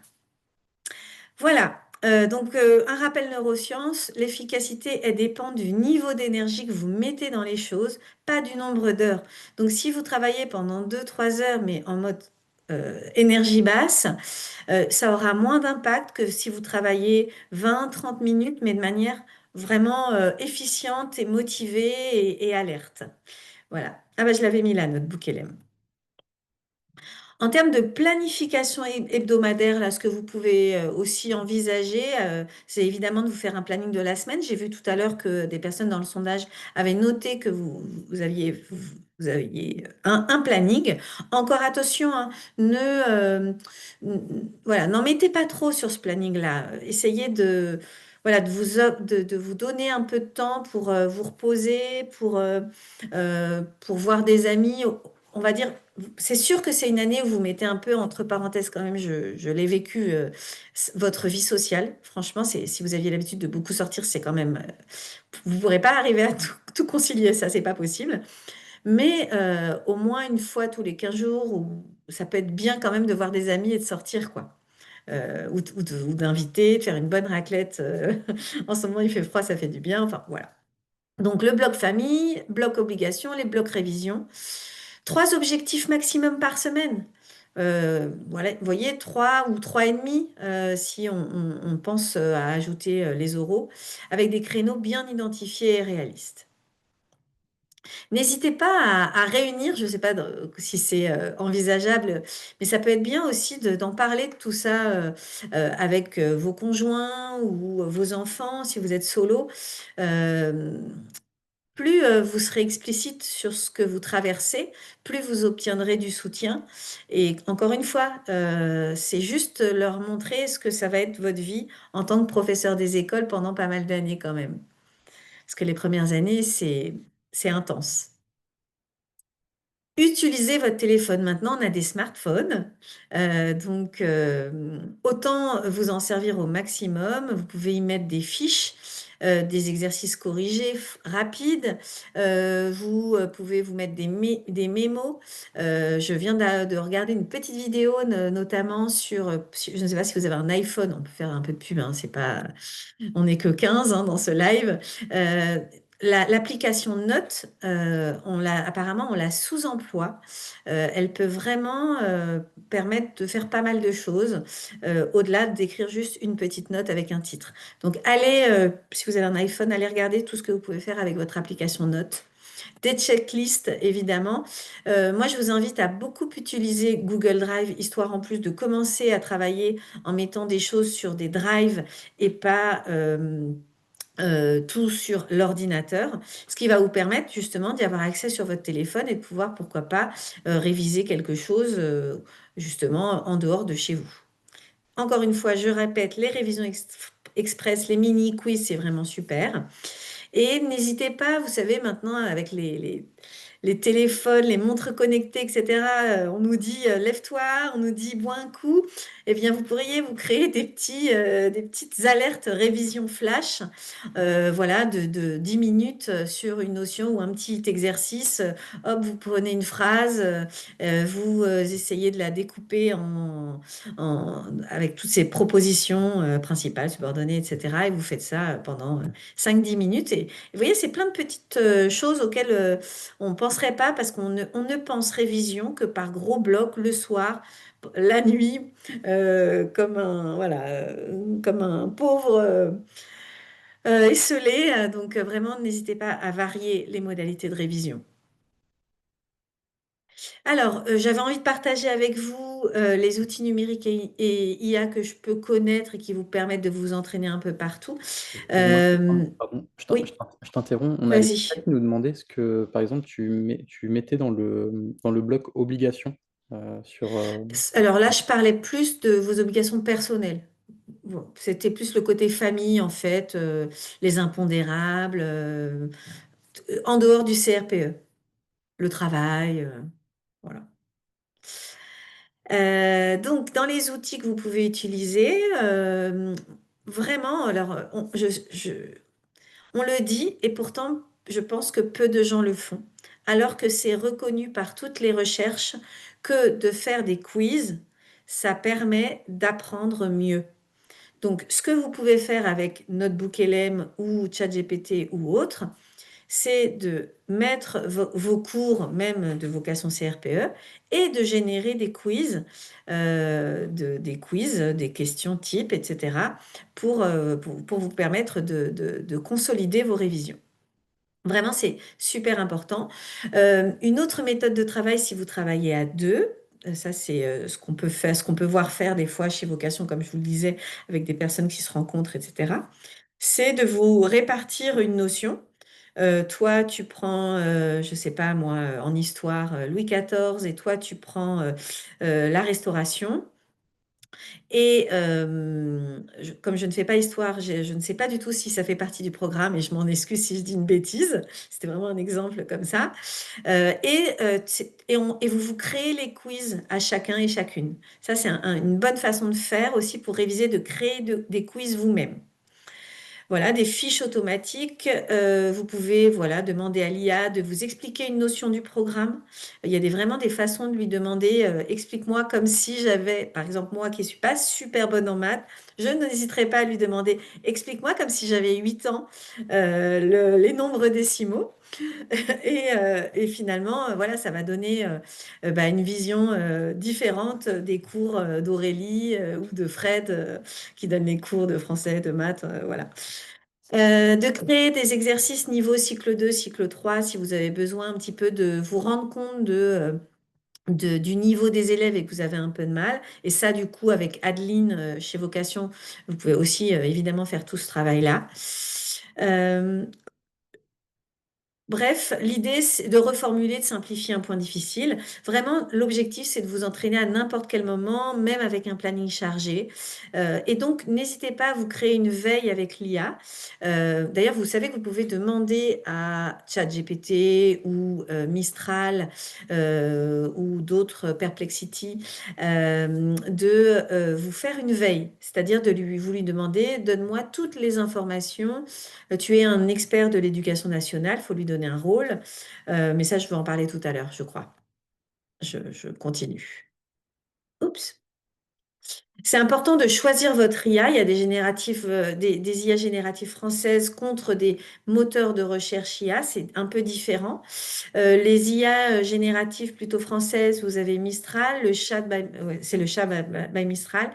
Voilà. Un rappel neurosciences, l'efficacité, elle dépend du niveau d'énergie que vous mettez dans les choses, pas du nombre d'heures. Donc, si vous travaillez pendant 2, 3 heures, mais en mode énergie basse, ça aura moins d'impact que si vous travaillez 20, 30 minutes, mais de manière vraiment efficiente et motivée et alerte. Voilà. Ah bah, je l'avais mis là, notre bouquet LM. En termes de planification hebdomadaire, là, ce que vous pouvez aussi envisager, c'est évidemment de vous faire un planning de la semaine. J'ai vu tout à l'heure que des personnes dans le sondage avaient noté que vous aviez un planning. Encore attention, hein, voilà, n'en mettez pas trop sur ce planning-là. Essayez voilà, de vous donner un peu de temps pour vous reposer, pour voir des amis. On va dire, c'est sûr que c'est une année où vous mettez un peu entre parenthèses quand même, je l'ai vécu, votre vie sociale. Franchement, si vous aviez l'habitude de beaucoup sortir, c'est quand même, vous ne pourrez pas arriver à tout concilier, ça, c'est pas possible. Mais au moins une fois tous les 15 jours, ça peut être bien quand même de voir des amis et de sortir, quoi. Ou d'inviter, de faire une bonne raclette. En ce moment, il fait froid, ça fait du bien. Enfin, voilà. Donc, le bloc famille, bloc obligation, les blocs révision. 3 objectifs maximum par semaine. Voilà, vous voyez, 3 ou 3,5 si on pense à ajouter les oraux, avec des créneaux bien identifiés et réalistes. N'hésitez pas à réunir, je ne sais pas si c'est envisageable, mais ça peut être bien aussi d'en parler de tout ça avec vos conjoints ou vos enfants si vous êtes solo. Euh, Plus vous serez explicite sur ce que vous traversez, plus vous obtiendrez du soutien. Et encore une fois, c'est juste leur montrer ce que ça va être votre vie en tant que professeur des écoles pendant pas mal d'années quand même. Parce que les premières années, c'est intense. Utilisez votre téléphone. Maintenant, on a des smartphones. Autant vous en servir au maximum. Vous pouvez y mettre des fiches, des exercices corrigés rapides. Vous pouvez vous mettre des mémos. Je viens de regarder une petite vidéo, notamment je ne sais pas si vous avez un iPhone. On peut faire un peu de pub, hein, c'est pas, on n'est que 15 hein, dans ce live. Euh, L'application Note, apparemment, on la sous-emploie. Elle peut vraiment permettre de faire pas mal de choses, au-delà d'écrire juste une petite note avec un titre. Donc, allez, si vous avez un iPhone, allez regarder tout ce que vous pouvez faire avec votre application Note. Des checklists, évidemment. Moi, je vous invite à beaucoup utiliser Google Drive, histoire en plus de commencer à travailler en mettant des choses sur des drives et pas tout sur l'ordinateur, ce qui va vous permettre justement d'y avoir accès sur votre téléphone et de pouvoir, pourquoi pas, réviser quelque chose justement en dehors de chez vous. Encore une fois, je répète, les révisions express, les mini-quiz, c'est vraiment super. Et n'hésitez pas, vous savez, maintenant, avec les téléphones, les montres connectées, etc., on nous dit lève-toi, on nous dit bois un coup, eh bien, vous pourriez vous créer des petites alertes révision flash, voilà, de 10 minutes sur une notion ou un petit exercice. Hop, vous prenez une phrase, vous essayez de la découper avec toutes ces propositions principales, subordonnées, etc. Et vous faites ça pendant 5-10 minutes. Et vous voyez, c'est plein de petites choses auxquelles on ne penserait pas parce on ne pense révision que par gros blocs le soir, la nuit, comme un pauvre esselé. Donc vraiment, n'hésitez pas à varier les modalités de révision. Alors, j'avais envie de partager avec vous les outils numériques et IA que je peux connaître et qui vous permettent de vous entraîner un peu partout. Excuse-moi, Euh, pardon, oui, je t'interromps. On a Laetitia vas-y. qui nous demandait ce que, par exemple, tu mettais dans le bloc obligation sur. Alors là, je parlais plus de vos obligations personnelles. Bon, c'était plus le côté famille, en fait, les impondérables, en dehors du CRPE, le travail, voilà. Donc, dans les outils que vous pouvez utiliser, vraiment, alors, on le dit et pourtant, je pense que peu de gens le font, alors que c'est reconnu par toutes les recherches que de faire des quiz, ça permet d'apprendre mieux. Donc, ce que vous pouvez faire avec Notebook LM ou ChatGPT ou autre, c'est de mettre vos cours, même de vocation CRPE, et de générer des quiz, des questions types, etc., pour vous permettre de consolider vos révisions. Vraiment, c'est super important. Une autre méthode de travail, si vous travaillez à deux, ça c'est ce qu'on peut faire, ce qu'on peut voir faire des fois chez Vocation, comme je vous le disais, avec des personnes qui se rencontrent, etc., c'est de vous répartir une notion. Toi, tu prends, je sais pas moi, en histoire, Louis XIV, et toi, tu prends la Restauration. Et comme je ne fais pas histoire, je ne sais pas du tout si ça fait partie du programme et je m'en excuse si je dis une bêtise. C'était vraiment un exemple comme ça. Et vous vous créez les quiz à chacun et chacune. Ça, c'est une bonne façon de faire aussi pour réviser, de créer des quiz vous-même. Voilà, des fiches automatiques. Vous pouvez voilà, demander à l'IA de vous expliquer une notion du programme. Il y a vraiment des façons de lui demander explique-moi comme si j'avais, par exemple, moi qui ne suis pas super bonne en maths, je n'hésiterai pas à lui demander explique-moi comme si j'avais 8 ans les nombres décimaux. Et finalement, voilà, ça va donner une vision différente des cours d'Aurélie ou de Fred qui donne les cours de français, de maths. Voilà. De créer des exercices niveau cycle 2, cycle 3, si vous avez besoin un petit peu de vous rendre compte du niveau des élèves et que vous avez un peu de mal. Et ça, du coup, avec Adeline chez Vocation, vous pouvez aussi évidemment faire tout ce travail-là. Euh, Bref, l'idée, c'est de reformuler, de simplifier un point difficile. Vraiment, l'objectif, c'est de vous entraîner à n'importe quel moment, même avec un planning chargé. Et donc, n'hésitez pas à vous créer une veille avec l'IA. D'ailleurs, vous savez que vous pouvez demander à ChatGPT ou Mistral ou d'autres Perplexity de vous faire une veille, c'est-à-dire vous lui demander, donne-moi toutes les informations. Tu es un expert de l'éducation nationale, il faut lui donner un rôle. Mais ça, je vais en parler tout à l'heure, je crois. Je continue. Oups. C'est important de choisir votre IA. Il y a des IA génératives françaises contre des moteurs de recherche IA. C'est un peu différent. Les IA génératives plutôt françaises, vous avez Mistral, ouais, c'est le chat by Mistral.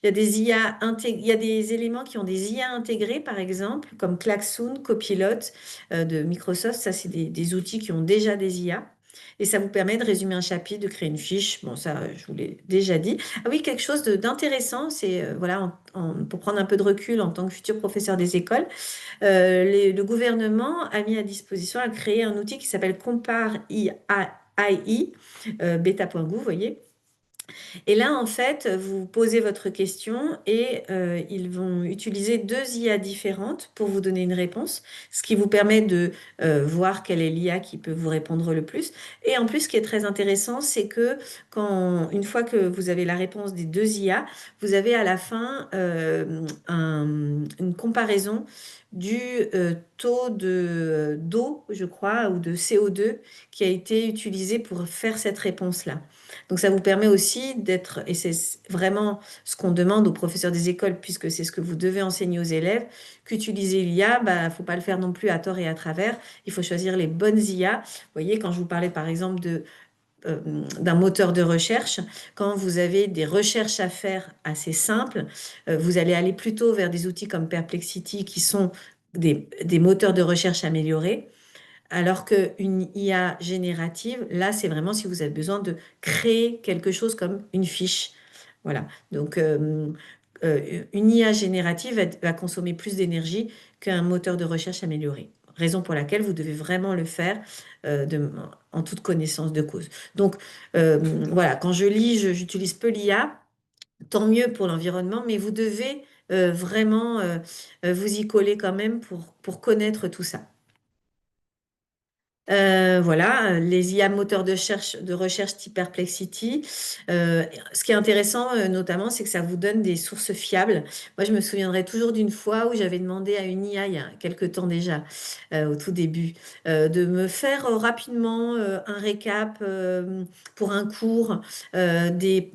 Il y a des il y a des éléments qui ont des IA intégrés, par exemple, comme Klaxoon, Copilot de Microsoft. Ça, c'est des outils qui ont déjà des IA. Et ça vous permet de résumer un chapitre, de créer une fiche. Bon, ça, je vous l'ai déjà dit. Ah oui, quelque chose d'intéressant, c'est voilà, pour prendre un peu de recul en tant que futur professeur des écoles, le gouvernement a mis à disposition, a créé un outil qui s'appelle Compare AI, beta.gouv, vous voyez. Et là, en fait, vous posez votre question et ils vont utiliser deux IA différentes pour vous donner une réponse, ce qui vous permet de voir quelle est l'IA qui peut vous répondre le plus. Et en plus, ce qui est très intéressant, c'est que une fois que vous avez la réponse des deux IA, vous avez à la fin une comparaison du taux d'eau, je crois, ou de CO2 qui a été utilisé pour faire cette réponse-là. Donc ça vous permet aussi d'être, et c'est vraiment ce qu'on demande aux professeurs des écoles, puisque c'est ce que vous devez enseigner aux élèves, qu'utiliser l'IA, bah, faut pas le faire non plus à tort et à travers. Il faut choisir les bonnes IA. Vous voyez, quand je vous parlais par exemple euh, d'un moteur de recherche, quand vous avez des recherches à faire assez simples, vous allez aller plutôt vers des outils comme Perplexity qui sont des moteurs de recherche améliorés. Alors qu'une IA générative, là, c'est vraiment si vous avez besoin de créer quelque chose comme une fiche. Voilà. Donc, une IA générative va consommer plus d'énergie qu'un moteur de recherche amélioré. Raison pour laquelle vous devez vraiment le faire en toute connaissance de cause. Donc, voilà, quand je lis, j'utilise peu l'IA, tant mieux pour l'environnement, mais vous devez vraiment vous y coller quand même pour connaître tout ça. Voilà, les IA moteurs de recherche type Perplexity. Ce qui est intéressant, notamment, c'est que ça vous donne des sources fiables. Moi, je me souviendrai toujours d'une fois où j'avais demandé à une IA, il y a quelque temps déjà, au tout début, de me faire rapidement un récap pour un cours des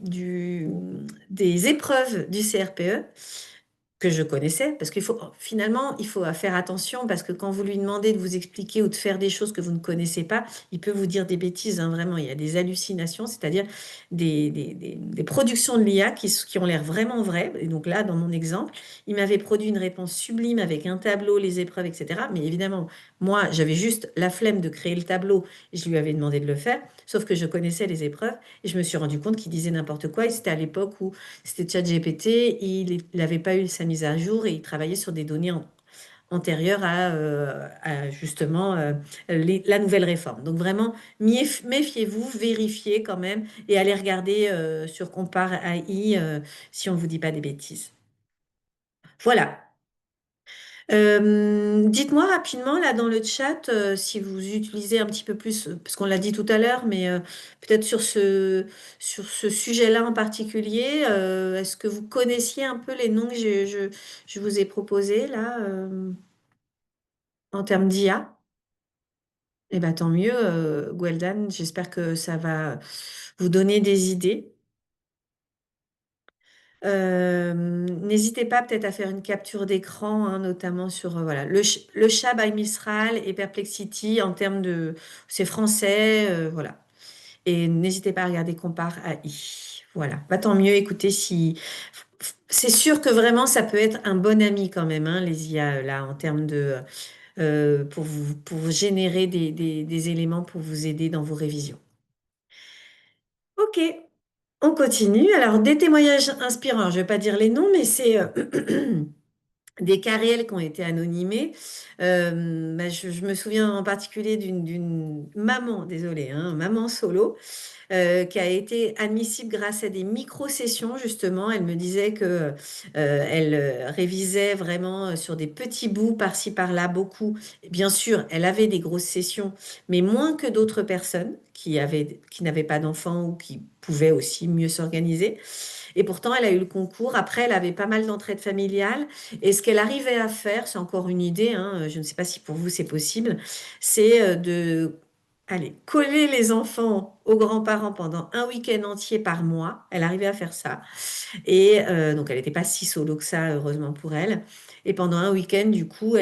épreuves du CRPE que je connaissais, parce qu'il faut finalement, il faut faire attention, parce que quand vous lui demandez de vous expliquer ou de faire des choses que vous ne connaissez pas, il peut vous dire des bêtises, hein, vraiment, il y a des hallucinations, c'est-à-dire des productions de l'IA qui ont l'air vraiment vraies. Et donc là, dans mon exemple, il m'avait produit une réponse sublime avec un tableau, les épreuves, etc. Mais évidemment, moi, j'avais juste la flemme de créer le tableau, et je lui avais demandé de le faire, sauf que je connaissais les épreuves, et je me suis rendu compte qu'il disait n'importe quoi, et c'était à l'époque où c'était ChatGPT, il n'avait pas eu sa mise à jour et il travaillait sur des données antérieures à justement la nouvelle réforme. Donc vraiment, méfiez-vous, vérifiez quand même et allez regarder sur Compare AI si on ne vous dit pas des bêtises. Voilà. Dites-moi rapidement là dans le chat si vous utilisez un petit peu plus, parce qu'on l'a dit tout à l'heure, mais peut-être sur ce sujet-là en particulier, est-ce que vous connaissiez un peu les noms que je vous ai proposés là en termes d'IA? Eh bien tant mieux, Gwendan, j'espère que ça va vous donner des idées. N'hésitez pas peut-être à faire une capture d'écran, hein, notamment sur voilà, le chat by Mistral et Perplexity en termes de... C'est français, voilà. Et n'hésitez pas à regarder Compare AI. Voilà. Bah, tant mieux, écoutez, si... C'est sûr que vraiment, ça peut être un bon ami quand même, hein, les IA, là, en termes de... pour vous générer des éléments pour vous aider dans vos révisions. Ok, on continue. Alors, des témoignages inspirants. Je ne vais pas dire les noms, mais c'est des cas réels qui ont été anonymés. Bah, je me souviens en particulier d'une maman, désolée, hein, maman solo, qui a été admissible grâce à des micro-sessions, justement. Elle me disait que elle révisait vraiment sur des petits bouts par-ci, par-là, beaucoup. Bien sûr, elle avait des grosses sessions, mais moins que d'autres personnes qui n'avaient pas d'enfants ou qui pouvaient aussi mieux s'organiser. Et pourtant, elle a eu le concours. Après, elle avait pas mal d'entraide familiale. Et ce qu'elle arrivait à faire, c'est encore une idée, hein, je ne sais pas si pour vous c'est possible, c'est de allez, coller les enfants aux grands-parents pendant un week-end entier par mois. Elle arrivait à faire ça. Et donc, elle n'était pas si solo que ça, heureusement pour elle. Et pendant un week-end, du coup,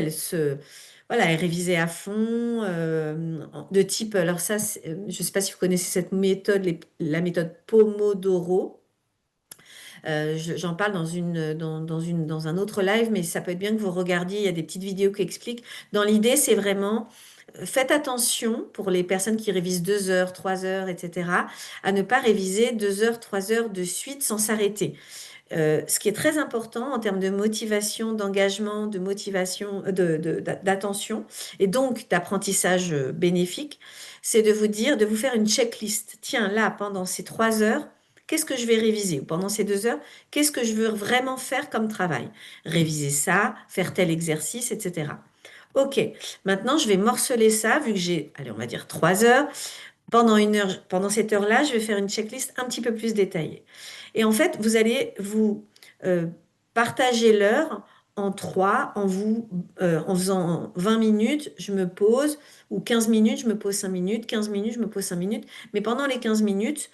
voilà, elle révisait à fond, de type, alors ça, je ne sais pas si vous connaissez cette méthode, la méthode Pomodoro. J'en parle dans un autre live, mais ça peut être bien que vous regardiez. Il y a des petites vidéos qui expliquent. Dans l'idée, c'est vraiment, faites attention pour les personnes qui révisent 2 heures, 3 heures, etc., à ne pas réviser 2 heures, 3 heures de suite sans s'arrêter. Ce qui est très important en termes de motivation, d'engagement, de motivation, d'attention et donc d'apprentissage bénéfique, c'est de vous dire, de vous faire une checklist. Tiens, là, pendant ces 3 heures, qu'est-ce que je vais réviser? Ou pendant ces 2 heures, qu'est-ce que je veux vraiment faire comme travail? Réviser ça, faire tel exercice, etc. Ok, maintenant je vais morceler ça, vu que j'ai, allez, on va dire 3 heures. Pendant 1 heure, pendant cette heure-là, je vais faire une checklist un petit peu plus détaillée. Et en fait, vous allez vous euh, partager l'heure en trois, en faisant 20 minutes, je me pose, ou 15 minutes, je me pose 5 minutes, 15 minutes, je me pose 5 minutes. Mais pendant les 15 minutes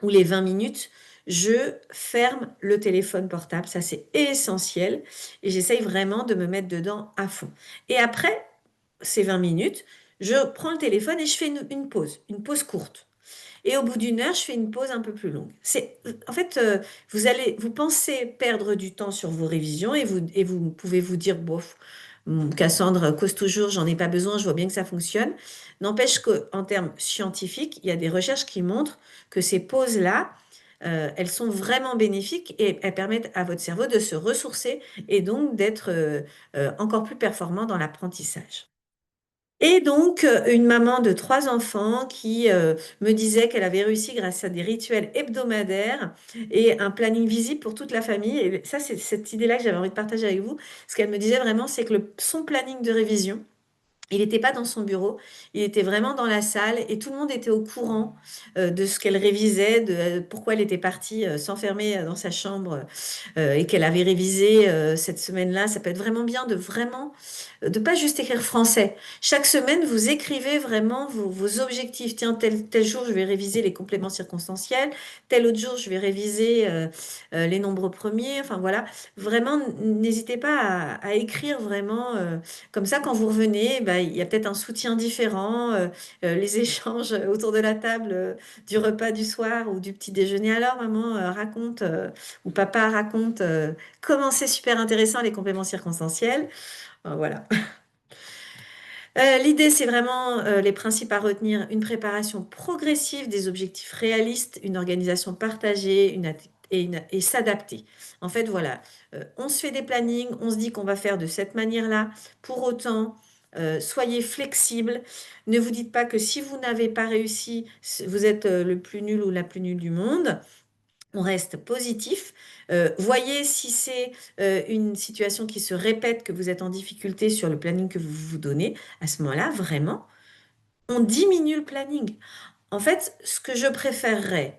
ou les 20 minutes, je ferme le téléphone portable. Ça, c'est essentiel. Et j'essaye vraiment de me mettre dedans à fond. Et après ces 20 minutes, je prends le téléphone et je fais une pause courte. Et au bout d'1 heure, je fais une pause un peu plus longue. En fait, vous pensez perdre du temps sur vos révisions et vous pouvez vous dire, bof, Cassandre cause toujours, j'en ai pas besoin, je vois bien que ça fonctionne. N'empêche qu'en termes scientifiques, il y a des recherches qui montrent que ces pauses-là, elles sont vraiment bénéfiques et elles permettent à votre cerveau de se ressourcer et donc d'être encore plus performant dans l'apprentissage. Et donc, une maman de 3 enfants qui me disait qu'elle avait réussi grâce à des rituels hebdomadaires et un planning visible pour toute la famille. Et ça, c'est cette idée-là que j'avais envie de partager avec vous. Ce qu'elle me disait vraiment, c'est que son planning de révision, il n'était pas dans son bureau, il était vraiment dans la salle et tout le monde était au courant de ce qu'elle révisait, de pourquoi elle était partie s'enfermer dans sa chambre et qu'elle avait révisé cette semaine-là. Ça peut être vraiment bien de pas juste écrire français. Chaque semaine, vous écrivez vraiment vos objectifs. Tiens, tel jour, je vais réviser les compléments circonstanciels. Tel autre jour, je vais réviser les nombres premiers. Enfin voilà, vraiment, n'hésitez pas à écrire vraiment. Comme ça, quand vous revenez, bah, il y a peut-être un soutien différent. Les échanges autour de la table du repas du soir ou du petit déjeuner. Alors, maman raconte ou papa raconte comment c'est super intéressant les compléments circonstanciels. Voilà. L'idée, c'est vraiment les principes à retenir, une préparation progressive des objectifs réalistes, une organisation partagée et s'adapter. En fait, voilà, on se fait des plannings, on se dit qu'on va faire de cette manière-là. Pour autant, soyez flexible. Ne vous dites pas que si vous n'avez pas réussi, vous êtes le plus nul ou la plus nulle du monde. On reste positif. Voyez si c'est une situation qui se répète, que vous êtes en difficulté sur le planning que vous vous donnez. À ce moment-là, vraiment, on diminue le planning. En fait, ce que je préférerais,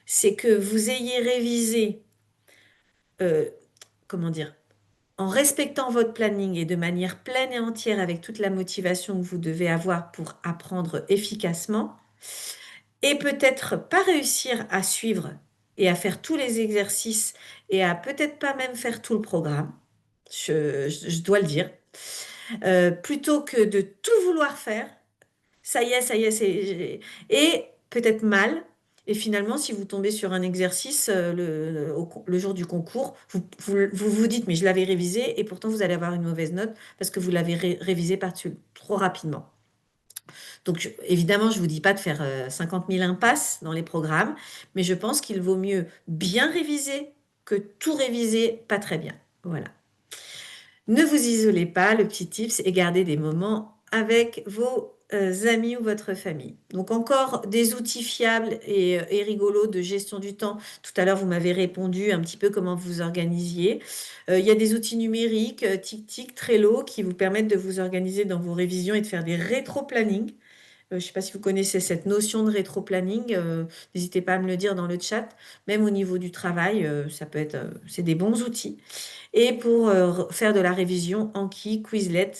c'est que vous ayez révisé, euh, comment dire, en respectant votre planning et de manière pleine et entière avec toute la motivation que vous devez avoir pour apprendre efficacement, et peut-être pas réussir à suivre et à faire tous les exercices et à peut-être pas même faire tout le programme, je dois le dire, plutôt que de tout vouloir faire, ça y est, et peut-être mal. Et finalement, si vous tombez sur un exercice le jour du concours, vous dites, mais je l'avais révisé, et pourtant vous allez avoir une mauvaise note parce que vous l'avez révisé par-dessus trop rapidement. Donc, évidemment, je ne vous dis pas de faire 50 000 impasses dans les programmes, mais je pense qu'il vaut mieux bien réviser que tout réviser pas très bien. Voilà. Ne vous isolez pas, le petit tips, et gardez des moments avec vos amis ou votre famille. Donc encore des outils fiables et rigolos de gestion du temps. Tout à l'heure, vous m'avez répondu un petit peu comment vous organisiez. Il y a des outils numériques, TicTic, Trello, qui vous permettent de vous organiser dans vos révisions et de faire des rétro-planning. Je ne sais pas si vous connaissez cette notion de rétro-planning. N'hésitez pas à me le dire dans le chat. Même au niveau du travail, c'est des bons outils. Et pour faire de la révision, Anki, Quizlet.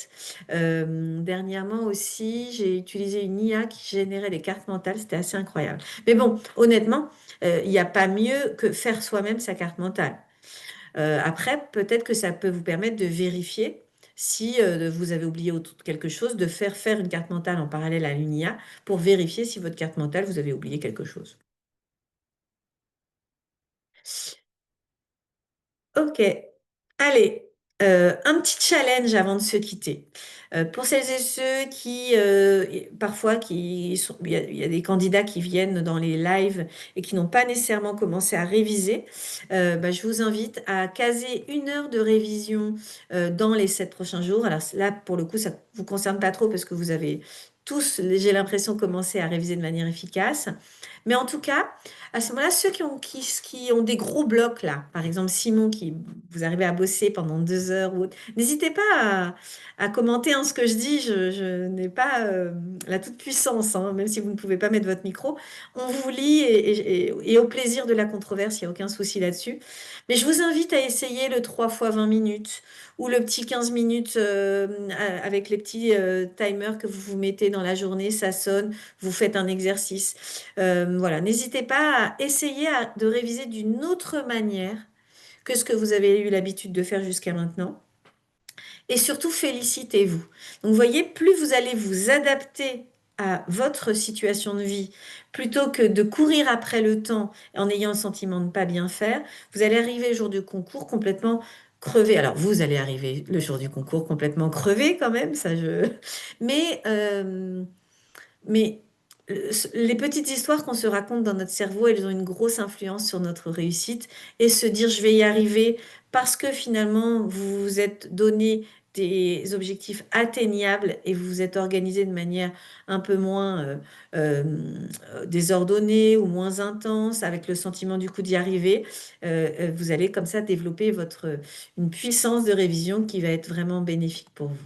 Dernièrement aussi, j'ai utilisé une IA qui générait des cartes mentales. C'était assez incroyable. Mais bon, honnêtement, il n'y a pas mieux que faire soi-même sa carte mentale. Après, peut-être que ça peut vous permettre de vérifier si vous avez oublié quelque chose, de faire une carte mentale en parallèle à une IA pour vérifier si votre carte mentale, vous avez oublié quelque chose. Ok, allez, un petit challenge avant de se quitter. Pour celles et ceux parfois, il y a des candidats qui viennent dans les lives et qui n'ont pas nécessairement commencé à réviser, bah, je vous invite à caser 1 heure de révision dans les 7 prochains jours. Alors là, pour le coup, ça ne vous concerne pas trop parce que vous avez tous, j'ai l'impression, commencer à réviser de manière efficace. Mais en tout cas, à ce moment-là, ceux qui ont des gros blocs là, par exemple Simon, qui vous arrivez à bosser pendant 2 heures ou autre, n'hésitez pas à commenter hein, ce que je dis. Je n'ai pas la toute-puissance, hein, même si vous ne pouvez pas mettre votre micro. On vous lit et au plaisir de la controverse, il n'y a aucun souci là-dessus. Mais je vous invite à essayer le 3 fois 20 minutes ou le petit 15 minutes avec les petits timers que vous vous mettez dans la journée, ça sonne, vous faites un exercice. Voilà, n'hésitez pas à essayer de réviser d'une autre manière que ce que vous avez eu l'habitude de faire jusqu'à maintenant. Et surtout, félicitez-vous. Donc, vous voyez, plus vous allez vous adapter à votre situation de vie, plutôt que de courir après le temps en ayant le sentiment de ne pas bien faire, vous allez arriver le jour du concours complètement crevé. Alors, vous allez arriver le jour du concours complètement crevé quand même, ça je... Mais mais les petites histoires qu'on se raconte dans notre cerveau, elles ont une grosse influence sur notre réussite. Et se dire, je vais y arriver parce que finalement, vous vous êtes donné des objectifs atteignables et vous vous êtes organisé de manière un peu moins désordonnée ou moins intense, avec le sentiment du coup d'y arriver, vous allez comme ça développer une puissance de révision qui va être vraiment bénéfique pour vous.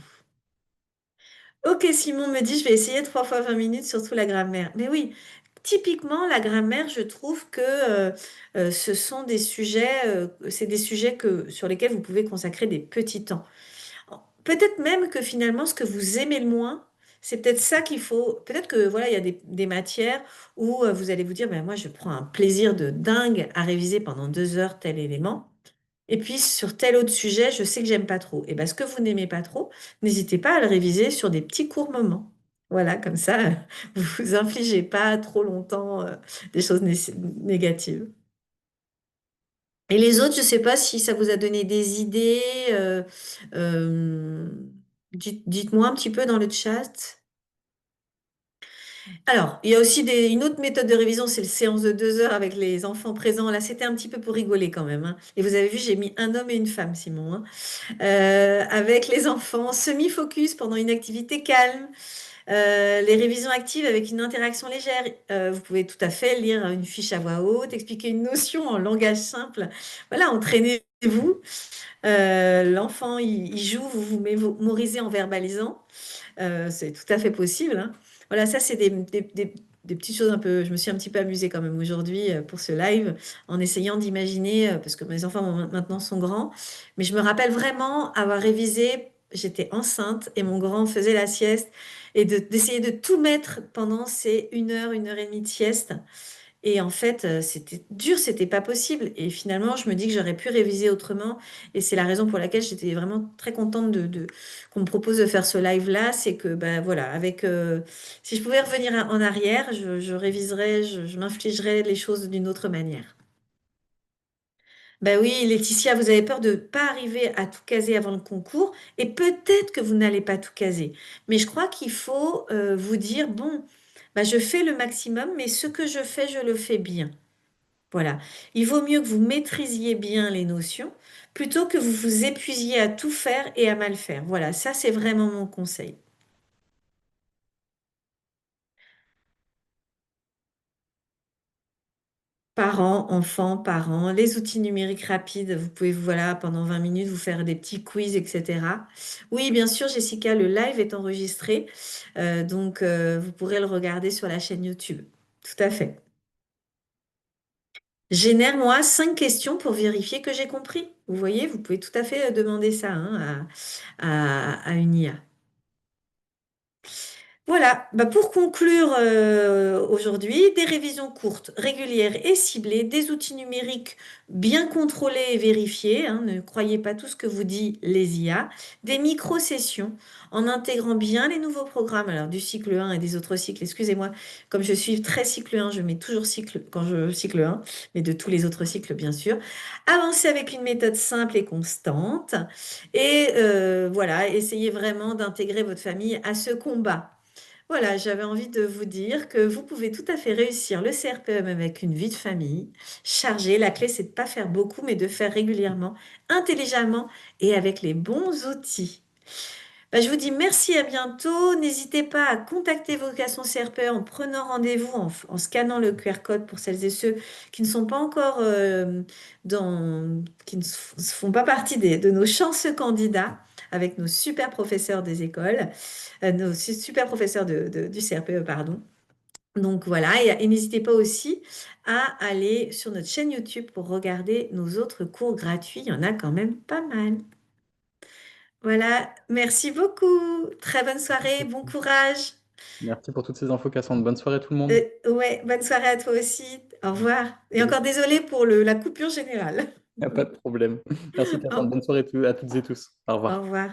Ok, Simon me dit, je vais essayer 3 fois 20 minutes, surtout la grammaire. Mais oui, typiquement, la grammaire, je trouve que ce sont des sujets, c'est des sujets sur lesquels vous pouvez consacrer des petits temps. Peut-être même que finalement, ce que vous aimez le moins, c'est peut-être ça qu'il faut. Peut-être que voilà, il y a des matières où vous allez vous dire, ben, moi, je prends un plaisir de dingue à réviser pendant 2 heures tel élément. Et puis sur tel autre sujet, je sais que j'aime pas trop. Et bien, ce que vous n'aimez pas trop, n'hésitez pas à le réviser sur des petits courts moments. Voilà, comme ça, vous vous infligez pas trop longtemps des choses négatives. Et les autres, je sais pas si ça vous a donné des idées. Euh, dites-moi un petit peu dans le chat. Alors, il y a aussi une autre méthode de révision, c'est le séance de 2 heures avec les enfants présents. Là, c'était un petit peu pour rigoler quand même, hein. Et vous avez vu, j'ai mis un homme et une femme, Simon, hein. Avec les enfants, semi-focus pendant une activité calme, les révisions actives avec une interaction légère. Vous pouvez tout à fait lire une fiche à voix haute, expliquer une notion en langage simple. Voilà, entraînez-vous. L'enfant, il joue, vous vous mémorisez en verbalisant. C'est tout à fait possible, hein. Voilà, ça, c'est des petites choses un peu. Je me suis un petit peu amusée quand même aujourd'hui pour ce live en essayant d'imaginer, parce que mes enfants maintenant sont grands, mais je me rappelle vraiment avoir révisé. J'étais enceinte et mon grand faisait la sieste et d'essayer de tout mettre pendant ces 1 heure et demie de sieste. Et en fait, c'était dur, c'était pas possible. Et finalement, je me dis que j'aurais pu réviser autrement. Et c'est la raison pour laquelle j'étais vraiment très contente qu'on me propose de faire ce live-là. C'est que, ben voilà, si je pouvais revenir en arrière, je réviserais, je m'infligerais les choses d'une autre manière. Ben oui, Laetitia, vous avez peur de ne pas arriver à tout caser avant le concours. Et peut-être que vous n'allez pas tout caser. Mais je crois qu'il faut vous dire, bon, ben, je fais le maximum, mais ce que je fais, je le fais bien. Voilà. Il vaut mieux que vous maîtrisiez bien les notions plutôt que vous vous épuisiez à tout faire et à mal faire. Voilà, ça c'est vraiment mon conseil. Parents, enfants, parents, les outils numériques rapides, vous pouvez, voilà, pendant 20 minutes, vous faire des petits quiz, etc. Oui, bien sûr, Jessica, le live est enregistré, donc vous pourrez le regarder sur la chaîne YouTube. Tout à fait. Génère-moi 5 questions pour vérifier que j'ai compris. Vous voyez, vous pouvez tout à fait demander ça hein, à une IA. Voilà, bah pour conclure aujourd'hui, des révisions courtes, régulières et ciblées, des outils numériques bien contrôlés et vérifiés, hein, ne croyez pas tout ce que vous dit les IA, des micro-sessions en intégrant bien les nouveaux programmes, alors du cycle 1 et des autres cycles, excusez-moi, comme je suis très cycle 1, je mets toujours cycle quand je cycle 1, mais de tous les autres cycles bien sûr. Avancer avec une méthode simple et constante et voilà, essayez vraiment d'intégrer votre famille à ce combat. Voilà, j'avais envie de vous dire que vous pouvez tout à fait réussir le CRPM avec une vie de famille chargée. La clé, c'est de ne pas faire beaucoup, mais de faire régulièrement, intelligemment et avec les bons outils. Bah, je vous dis merci, à bientôt. N'hésitez pas à contacter Vocation CRPE en prenant rendez-vous, en scannant le QR code pour celles et ceux qui ne sont pas encore qui ne font pas partie de nos chanceux candidats avec nos super professeurs des écoles, nos super professeurs du CRPE, pardon. Donc voilà, et n'hésitez pas aussi à aller sur notre chaîne YouTube pour regarder nos autres cours gratuits. Il y en a quand même pas mal. Voilà, merci beaucoup. Très bonne soirée, bon courage. Merci pour toutes ces infos, Cassandre. Bonne soirée tout le monde. Ouais, bonne soirée à toi aussi. Au revoir. Et Salut. encore désolée pour la coupure générale. Il y a pas de problème. Merci, Cassandre. Au Bonne soirée à toutes et tous. Au au revoir. revoir.